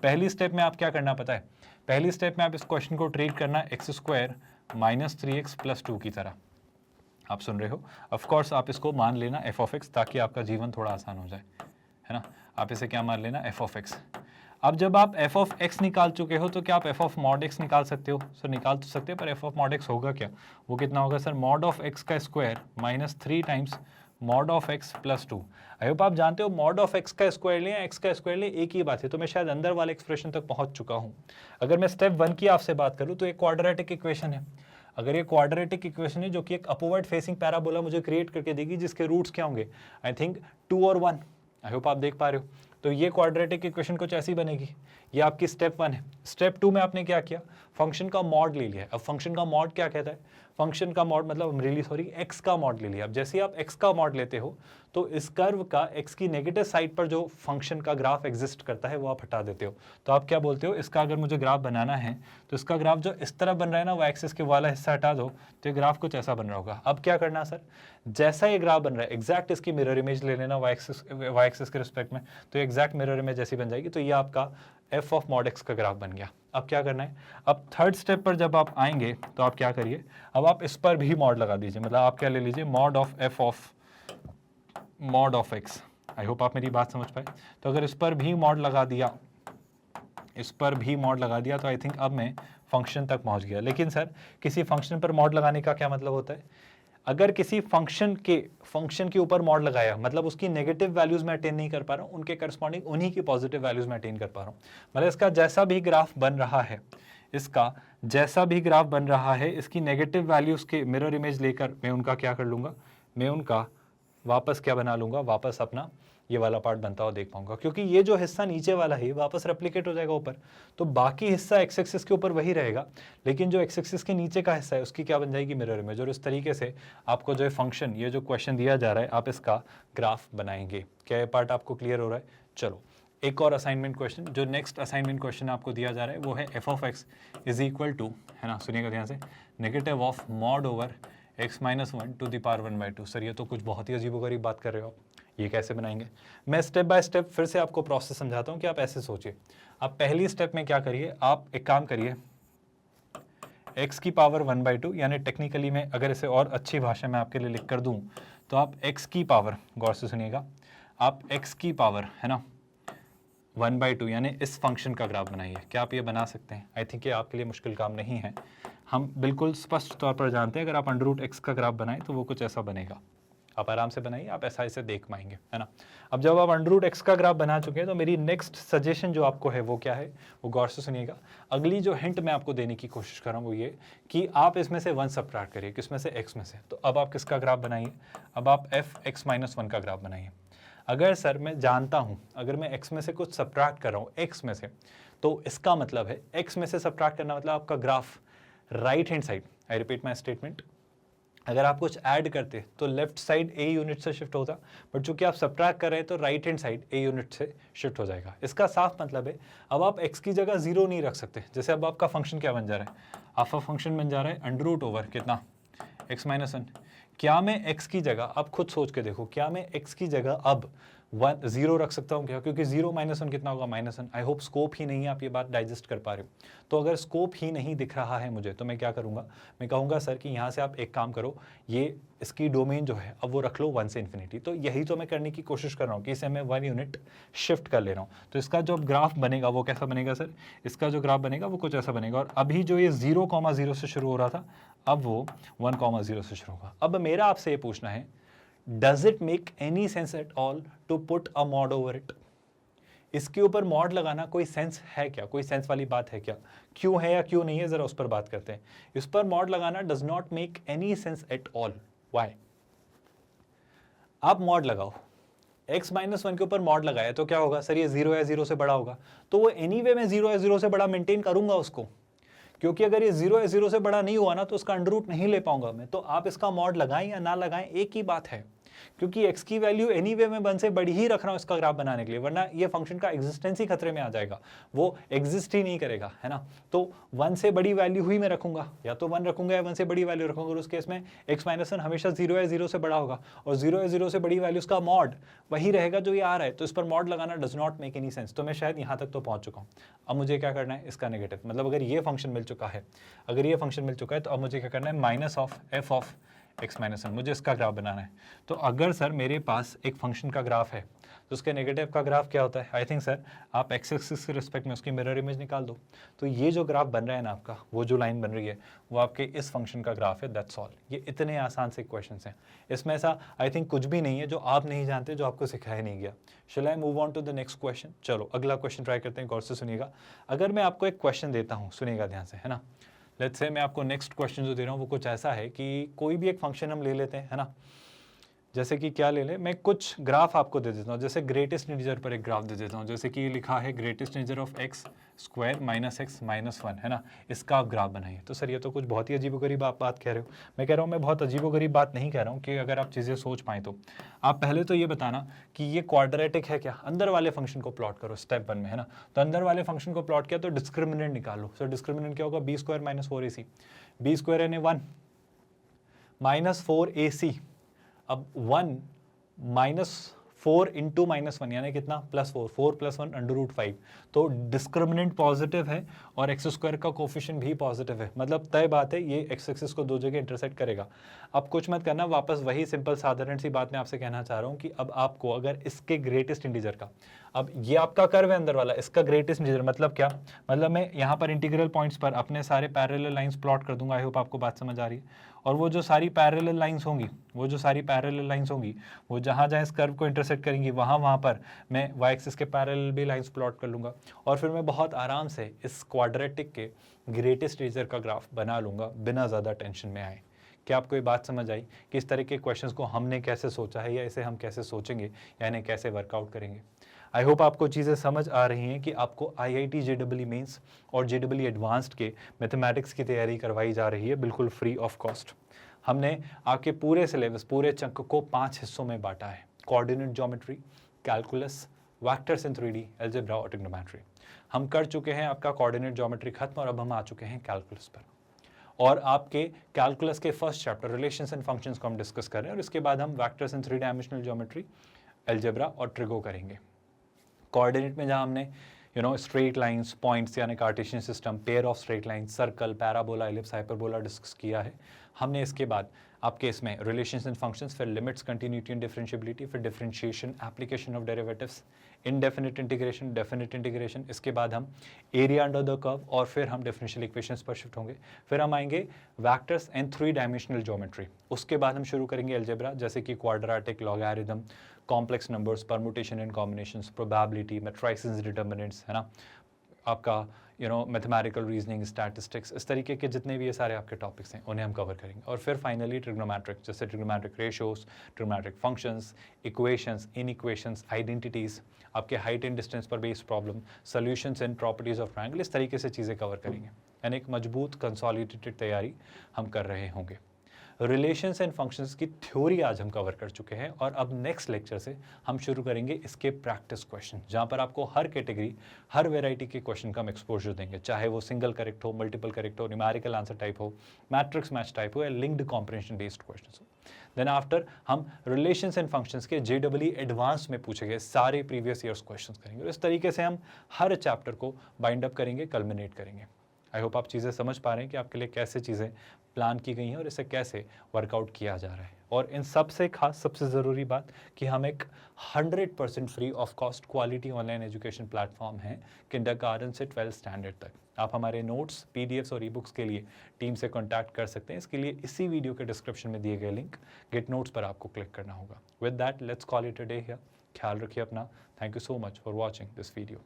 पहली स्टेप में आप क्या करना पता है? पहली स्टेप में आप इस क्वेश्चन को ट्रीट करना x square minus 3x plus 2 की तरह। आप सुन रहे हो? ऑफकोर्स आप इसको मान लेना एफ ऑफ एक्स, ताकि आपका जीवन थोड़ा आसान हो जाए, है ना। आप इसे क्या मान लेना? F of x. अब जब आप एफ ऑफ एक्स निकाल चुके हो तो क्या आप एफ ऑफ मॉड एक्स निकाल सकते हो? सर निकाल तो सकते हैं, पर एफ ऑफ मॉड एक्स होगा क्या? वो कितना होगा सर? मॉड ऑफ एक्स का square minus 3 times mod of x plus 2। I hope आप जानते हो मॉड ऑफ एक्स का स्क्वायर लें, एक्स का स्क्वायर लें, एक ही बात है। तो मैं शायद अंदर वाले एक्सप्रेशन तक पहुंच चुका हूं। अगर मैं स्टेप 1 की आपसे बात करूं तो एक क्वाड्रेटिक इक्वेशन है। अगर ये क्वाड्रेटिक इक्वेशन है जो कि एक अपवर्ड फेसिंग पैराबोला मुझे क्रिएट करके देगी, जिसके रूट्स क्या होंगे? आई थिंक 2 और 1। आई होप आप देख पा रहे हो। तो ये क्वाड्रेटिक इक्वेशन कुछ ऐसी बनेगी। ये आपकी स्टेप 1 है। स्टेप 2 में आपने क्या किया, फंक्शन का मॉड ले लिया। अब फंक्शन का मॉड क्या कहता है, फंक्शन का मॉड मतलब रियली सॉरी एक्स का मॉड ले लिया। अब जैसे ही आप एक्स का मॉड लेते हो तो इस कर्व का एक्स की नेगेटिव साइड पर जो फंक्शन का ग्राफ एग्जिस्ट करता है वो आप हटा देते हो। तो आप क्या बोलते हो, इसका अगर मुझे ग्राफ बनाना है तो इसका ग्राफ जो इस तरफ बन रहा है ना, वो एक्सिस के वाला हिस्सा हटा दो तो ये ग्राफ कुछ ऐसा बन रहा होगा। अब क्या करना सर, जैसा ये ग्राफ बन रहा है एग्जैक्ट इसकी मिरर इमेज ले लेना वाई एक्सिस के रिस्पेक्ट में, तो एग्जैक्ट मिरर इमेज जैसी बन जाएगी। तो ये आपका एफ ऑफ मॉड एक्स का ग्राफ बन गया। अब क्या करना है, अब थर्ड स्टेप पर जब आप आएंगे तो आप क्या करिए, अब आप इस पर भी मॉड लगा दीजिए। मतलब आप क्या ले लीजिए, mod of f of mod of x. I hope आप मेरी बात समझ पाए। तो अगर इस पर भी मॉड लगा दिया, इस पर भी मॉड लगा दिया, तो आई थिंक अब मैं फंक्शन तक पहुंच गया। लेकिन सर किसी फंक्शन पर मॉड लगाने का क्या मतलब होता है, अगर किसी फंक्शन के ऊपर मॉड लगाया मतलब उसकी नेगेटिव वैल्यूज में अटेन नहीं कर पा रहा हूं, उनके करस्पॉन्डिंग उन्हीं की पॉजिटिव वैल्यूज में अटेन कर पा रहा हूं। मतलब इसका जैसा भी ग्राफ बन रहा है, इसका जैसा भी ग्राफ बन रहा है, इसकी नेगेटिव वैल्यूज के मिरर इमेज लेकर मैं उनका क्या कर लूंगा, मैं उनका वापस क्या बना लूंगा, वापस अपना ये वाला पार्ट बनता हुआ देख पाऊंगा। क्योंकि ये जो हिस्सा नीचे वाला है वापस रेप्लिकेट हो जाएगा ऊपर, तो बाकी हिस्सा एक्स एक्सिस के ऊपर वही रहेगा, लेकिन जो एक्स एक्सिस के नीचे का हिस्सा है उसकी क्या बन जाएगी, मिरर इमेज। और इस तरीके से आपको जो फंक्शन, ये जो क्वेश्चन दिया जा रहा है, आप इसका ग्राफ बनाएंगे। क्या ये पार्ट आपको क्लियर हो रहा है? चलो एक और असाइनमेंट क्वेश्चन, जो नेक्स्ट असाइनमेंट क्वेश्चन आपको दिया जा रहा है वो है f of x is equal to, है ना, सुनिएगा ध्यान से, negative of mod over x minus 1 to the power 1/2। Sir ये तो कुछ बहुत ही अजीबोगरीब बात कर रहे हो आप, ये कैसे बनाएंगे? मैं स्टेप बाय स्टेप फिर से आपको प्रोसेस समझाता हूं कि आप ऐसे सोचिए। आप पहली स्टेप में क्या करिए, आप एक काम करिए, x की पावर 1/2, यानी टेक्निकली में अगर इसे और अच्छी भाषा में आपके लिए लिख कर दूं तो आप x की पावर, गौर से सुनिएगा, आप x की पावर, है ना, 1/2 यानी इस फंक्शन का ग्राफ बनाइए। क्या आप ये बना सकते हैं? आई थिंक ये आपके लिए मुश्किल काम नहीं है। हम बिल्कुल स्पष्ट तौर पर जानते हैं अगर आप √x का ग्राफ बनाएं तो वो कुछ ऐसा बनेगा। आप आराम से बनाइए, आप ऐसा इसे देख पाएंगे, है ना। अब जब आप √x का ग्राफ बना चुके हैं तो मेरी नेक्स्ट सजेशन जो आपको है वो क्या है, वो गौर से सुनिएगा। अगली जो हिंट मैं आपको देने की कोशिश कर रहा हूँ वो ये कि आप इसमें से 1 सबट्रैक्ट करिए, किसमें से, x में से। तो अब आप किसका ग्राफ बनाइए, अब आप f(x-1) का ग्राफ बनाइए। अगर सर मैं जानता हूं, अगर मैं x में से कुछ सबट्रैक्ट कर रहा हूं x में से, तो इसका मतलब है x में से सबट्रैक्ट करना मतलब आपका graph right hand side, I repeat my statement, अगर आप कुछ ऐड करते तो लेफ्ट साइड a यूनिट से शिफ्ट होता, बट चूंकि आप सबट्रैक्ट कर रहे हैं तो right hand side a unit से शिफ्ट हो जाएगा। इसका साफ मतलब है अब आप x की जगह 0 नहीं रख सकते। जैसे अब आपका फंक्शन क्या बन जा रहा है, आपका फंक्शन बन जा रहा है √, कितना, x-1। क्या मैं x की जगह, अब खुद सोच के देखो, क्या मैं x की जगह अब 0 रख सकता हूँ क्या? क्योंकि 0-1 कितना होगा, -1। आई होप स्कोप ही नहीं है, आप ये बात डाइजेस्ट कर पा रहे हो। तो अगर स्कोप ही नहीं दिख रहा है मुझे तो मैं क्या करूँगा, मैं कहूँगा सर कि यहाँ से आप एक काम करो, ये इसकी डोमेन जो है अब वो रख लो 1 से इन्फिनिटी। तो यही तो मैं करने की कोशिश कर रहा हूँ कि इसे मैं 1 यूनिट शिफ्ट कर ले रहा हूँ। तो इसका जो ग्राफ बनेगा वो कैसा बनेगा सर, इसका जो ग्राफ बनेगा वो कुछ ऐसा बनेगा। और अभी जो ये 0,0 से शुरू हो रहा था अब वो 1,0 से शुरू होगा। अब मेरा आपसे ये पूछना है, Does it make any sense at all to put a mod over it? इसके ऊपर मॉड लगाना कोई सेंस है क्या, कोई सेंस वाली बात है क्या? क्यों है या क्यों नहीं है, जरा उस पर बात करते हैं। इस पर मॉड लगाना does not make any sense at all. Why? आप मॉड लगाओ, x-1 के ऊपर मॉड लगाया तो क्या होगा सर, ये 0 या 0 से बड़ा होगा, तो वो एनीवे में 0 या 0 से बड़ा मेंटेन करूंगा उसको, क्योंकि अगर ये 0 या 0 से बड़ा नहीं हुआ ना तो उसका अंडर रूट नहीं ले पाऊंगा मैं। तो आप इसका मॉड लगाएं या ना लगाएं एक ही बात है, क्योंकि x की वैल्यू एनीवे में 1 से बड़ी ही रख रहा हूं इसका ग्राफ बनाने के लिए, वरना ये फंक्शन का एग्जिस्टेंस ही खतरे में आ जाएगा, वो एग्जिस्ट ही नहीं करेगा, है ना। तो 1 से बड़ी वैल्यू ही मैं रखूंगा, या तो 1 रखूंगा या 1 से बड़ी वैल्यू रखूंगा। और उस केस में x-1 हमेशा 0 या 0 से बड़ा होगा, और 0 या 0 से बड़ी वैल्यूज का मॉड वही रहेगा जो ये आ रहा है। तो इस पर मॉड लगाना does not make any sense. तो मैं शायद यहाँ तक तो पहुँच चुका हूँ। अब मुझे क्या करना है, इसका नेगेटिव, मतलब अगर ये फंक्शन मिल चुका है, अगर ये फंक्शन मिल चुका है तो अब मुझे क्या करना है, minus of f of x-1, मुझे इसका ग्राफ बनाना है। तो अगर सर मेरे पास एक फंक्शन का ग्राफ है तो उसके नेगेटिव का ग्राफ क्या होता है, आई थिंक सर आप एक्स एक्सिस के रिस्पेक्ट में उसकी मिरर इमेज निकाल दो, तो ये जो ग्राफ बन रहा है ना आपका, वो जो लाइन बन रही है वो आपके इस फंक्शन का ग्राफ है, दैट्स ऑल। ये इतने आसान से क्वेश्चंस हैं, इसमें ऐसा आई थिंक कुछ भी नहीं है जो आप नहीं जानते, जो आपको सिखाया नहीं गया। Shall I move on to the next question? चलो अगला क्वेश्चन ट्राई करते हैं, गौर से सुनिएगा। अगर मैं आपको एक क्वेश्चन देता हूँ, सुनिएगा ध्यान से, है ना। लेट्स से मैं आपको नेक्स्ट क्वेश्चन जो दे रहा हूँ वो कुछ ऐसा है कि कोई भी एक फंक्शन हम ले लेते हैं, है ना। जैसे कि क्या ले लें, मैं कुछ ग्राफ आपको दे देता हूँ, जैसे ग्रेटेस्ट इंटीजर पर एक ग्राफ दे देता हूँ, जैसे कि ये लिखा है greatest integer of x square minus x minus one, है ना, इसका आप ग्राफ बनाइए। तो सर ये तो कुछ बहुत ही अजीबोगरीब आप बात कह रहे हो। मैं कह रहा हूँ मैं बहुत अजीबोगरीब बात नहीं कह रहा हूँ, कि अगर आप चीज़ें सोच पाएँ तो आप पहले तो ये बताना कि ये क्वाड्रेटिक है क्या, अंदर वाले फंक्शन को प्लॉट करो स्टेप 1 में, है ना। तो अंदर वाले फंक्शन को प्लॉट किया तो डिस्क्रिमिनेंट निकालो। सर डिस्क्रिमिनेंट क्या होगा, b square minus 4ac, b square यानी 1 माइनस 4ac, अब 1 माइनस 4 इंटू माइनस 1 यानी कितना, +4, 4 + 1 √5। तो डिस्क्रिमिनेंट पॉजिटिव है और एक्स स्क्वायर का कोफिशिएंट भी पॉजिटिव है, मतलब तय बात है ये एक्स एक्सिस को दो जगह इंटरसेक्ट करेगा। अब कुछ मत करना, वापस वही सिंपल साधारण सी बात मैं आपसे कहना चाह रहा हूँ कि अब आपको अगर इसके ग्रेटेस्ट इंटीजर का, अब ये आपका कर्व है अंदर वाला, इसका ग्रेटेस्ट इंटीजर मतलब क्या, मतलब मैं यहाँ पर इंटीग्रल पॉइंट्स पर अपने सारे पैरेलल लाइंस प्लॉट कर दूंगा। आई होप आपको बात समझ आ रही है। और वो जो सारी पैरेलल लाइंस होंगी, वो जहाँ जहाँ इस कर्व को इंटरसेक्ट करेंगी वहाँ पर मैं वाई एक्सिस के पैरेलल भी लाइंस प्लॉट कर लूँगा, और फिर मैं बहुत आराम से इस क्वाड्रेटिक के ग्रेटेस्ट इंटीजर का ग्राफ बना लूँगा बिना ज़्यादा टेंशन में आए। क्या आपको ये बात समझ आई कि इस तरह के क्वेश्चंस को हमने कैसे सोचा है, या इसे हम कैसे सोचेंगे, या इन्हें कैसे वर्कआउट करेंगे। आई होप आपको चीज़ें समझ आ रही हैं कि आपको IIT JEE मेंस और JEE एडवांस्ड के मैथमेटिक्स की तैयारी करवाई जा रही है बिल्कुल फ्री ऑफ कॉस्ट। हमने आपके पूरे सिलेबस, पूरे चंक को 5 हिस्सों में बांटा है: coordinate geometry, calculus, vectors in 3D, algebra और ट्रिग्नोमेट्री। हम कर चुके हैं आपका कोऑर्डिनेट ज्योमेट्री खत्म, और अब हम आ चुके हैं कैलकुलस पर। और आपके कैलकुलस के first chapter relations and functions को हम डिस्कस कर रहे हैं, और इसके बाद हम vectors in 3 dimensional geometry, algebra और ट्रिगो करेंगे। कोऑर्डिनेट में जहाँ हमने स्ट्रेट लाइंस, पॉइंट्स यानी Cartesian system, pair of straight lines, circle, parabola, ellipse, hyperbola discuss किया है हमने। इसके बाद आपके इसमें रिलेशंस एंड फंक्शंस, फिर लिमिट्स, कंटिन्यूटी एंड डिफरेंशिएबिलिटी, फिर differentiation, application of derivatives, indefinite integration, definite integration. इसके बाद हम एरिया अंडर द कर्व, और फिर हम डिफरेंशियल इक्वेशंस पर शिफ्ट होंगे। फिर हम आएंगे वेक्टर्स एंड 3 डायमेंशनल ज्योमेट्री। उसके बाद हम शुरू करेंगे अलजेब्रा, जैसे कि quadratic, logarithm, complex numbers, permutation and combinations, probability, matrices, determinants, है ना, आपका मैथमेटिकल रीजनिंग, स्टैटिस्टिक्स, इस तरीके के जितने भी ये सारे आपके टॉपिक्स हैं उन्हें हम कवर करेंगे। और फिर फाइनली ट्रिग्नोमेट्रिक, जैसे trigonometric ratios, trigonometric functions, equations, inequations, identities, आपके हाइट एंड डिस्टेंस पर based problem, solutions and properties of triangle, इस तरीके से चीज़ें कवर करेंगे। यानी एक मजबूत कंसोलिडेटेड तैयारी हम कर रहे होंगे। रिलेशंस एंड फंक्शंस की थ्योरी आज हम कवर कर चुके हैं, और अब नेक्स्ट लेक्चर से हम शुरू करेंगे इसके प्रैक्टिस क्वेश्चन, जहां पर आपको हर कैटेगरी, हर वेराइटी के क्वेश्चन का हम एक्सपोजर देंगे, चाहे वो सिंगल करेक्ट हो, मल्टीपल करेक्ट हो, न्यूमेरिकल आंसर टाइप हो, मैट्रिक्स मैच टाइप हो, या लिंक्ड कॉम्प्रिहेंशन बेस्ड क्वेश्चन हो। देन आफ्टर हम रिलेशंस एंड फंक्शंस के JEE एडवांस में पूछे गए सारे प्रीवियस ईयर्स क्वेश्चन करेंगे, और इस तरीके से हम हर चैप्टर को बाइंड अप करेंगे, कल्मिनेट करेंगे। आई होप आप चीज़ें समझ पा रहे हैं कि आपके लिए कैसे चीज़ें प्लान की गई हैं और इसे कैसे वर्कआउट किया जा रहा है। और इन सबसे खास, सबसे ज़रूरी बात कि हम एक 100% free of cost quality online education platform है, किंडरगार्टन से 12th स्टैंडर्ड तक। आप हमारे नोट्स, PDFs और ई-बुक्स के लिए टीम से कॉन्टैक्ट कर सकते हैं। इसके लिए इसी वीडियो के डिस्क्रिप्शन में दिए गए लिंक गेट नोट्स पर आपको क्लिक करना होगा। With that let's call it a day here. ख्याल रखिए अपना। Thank you so much for watching this video.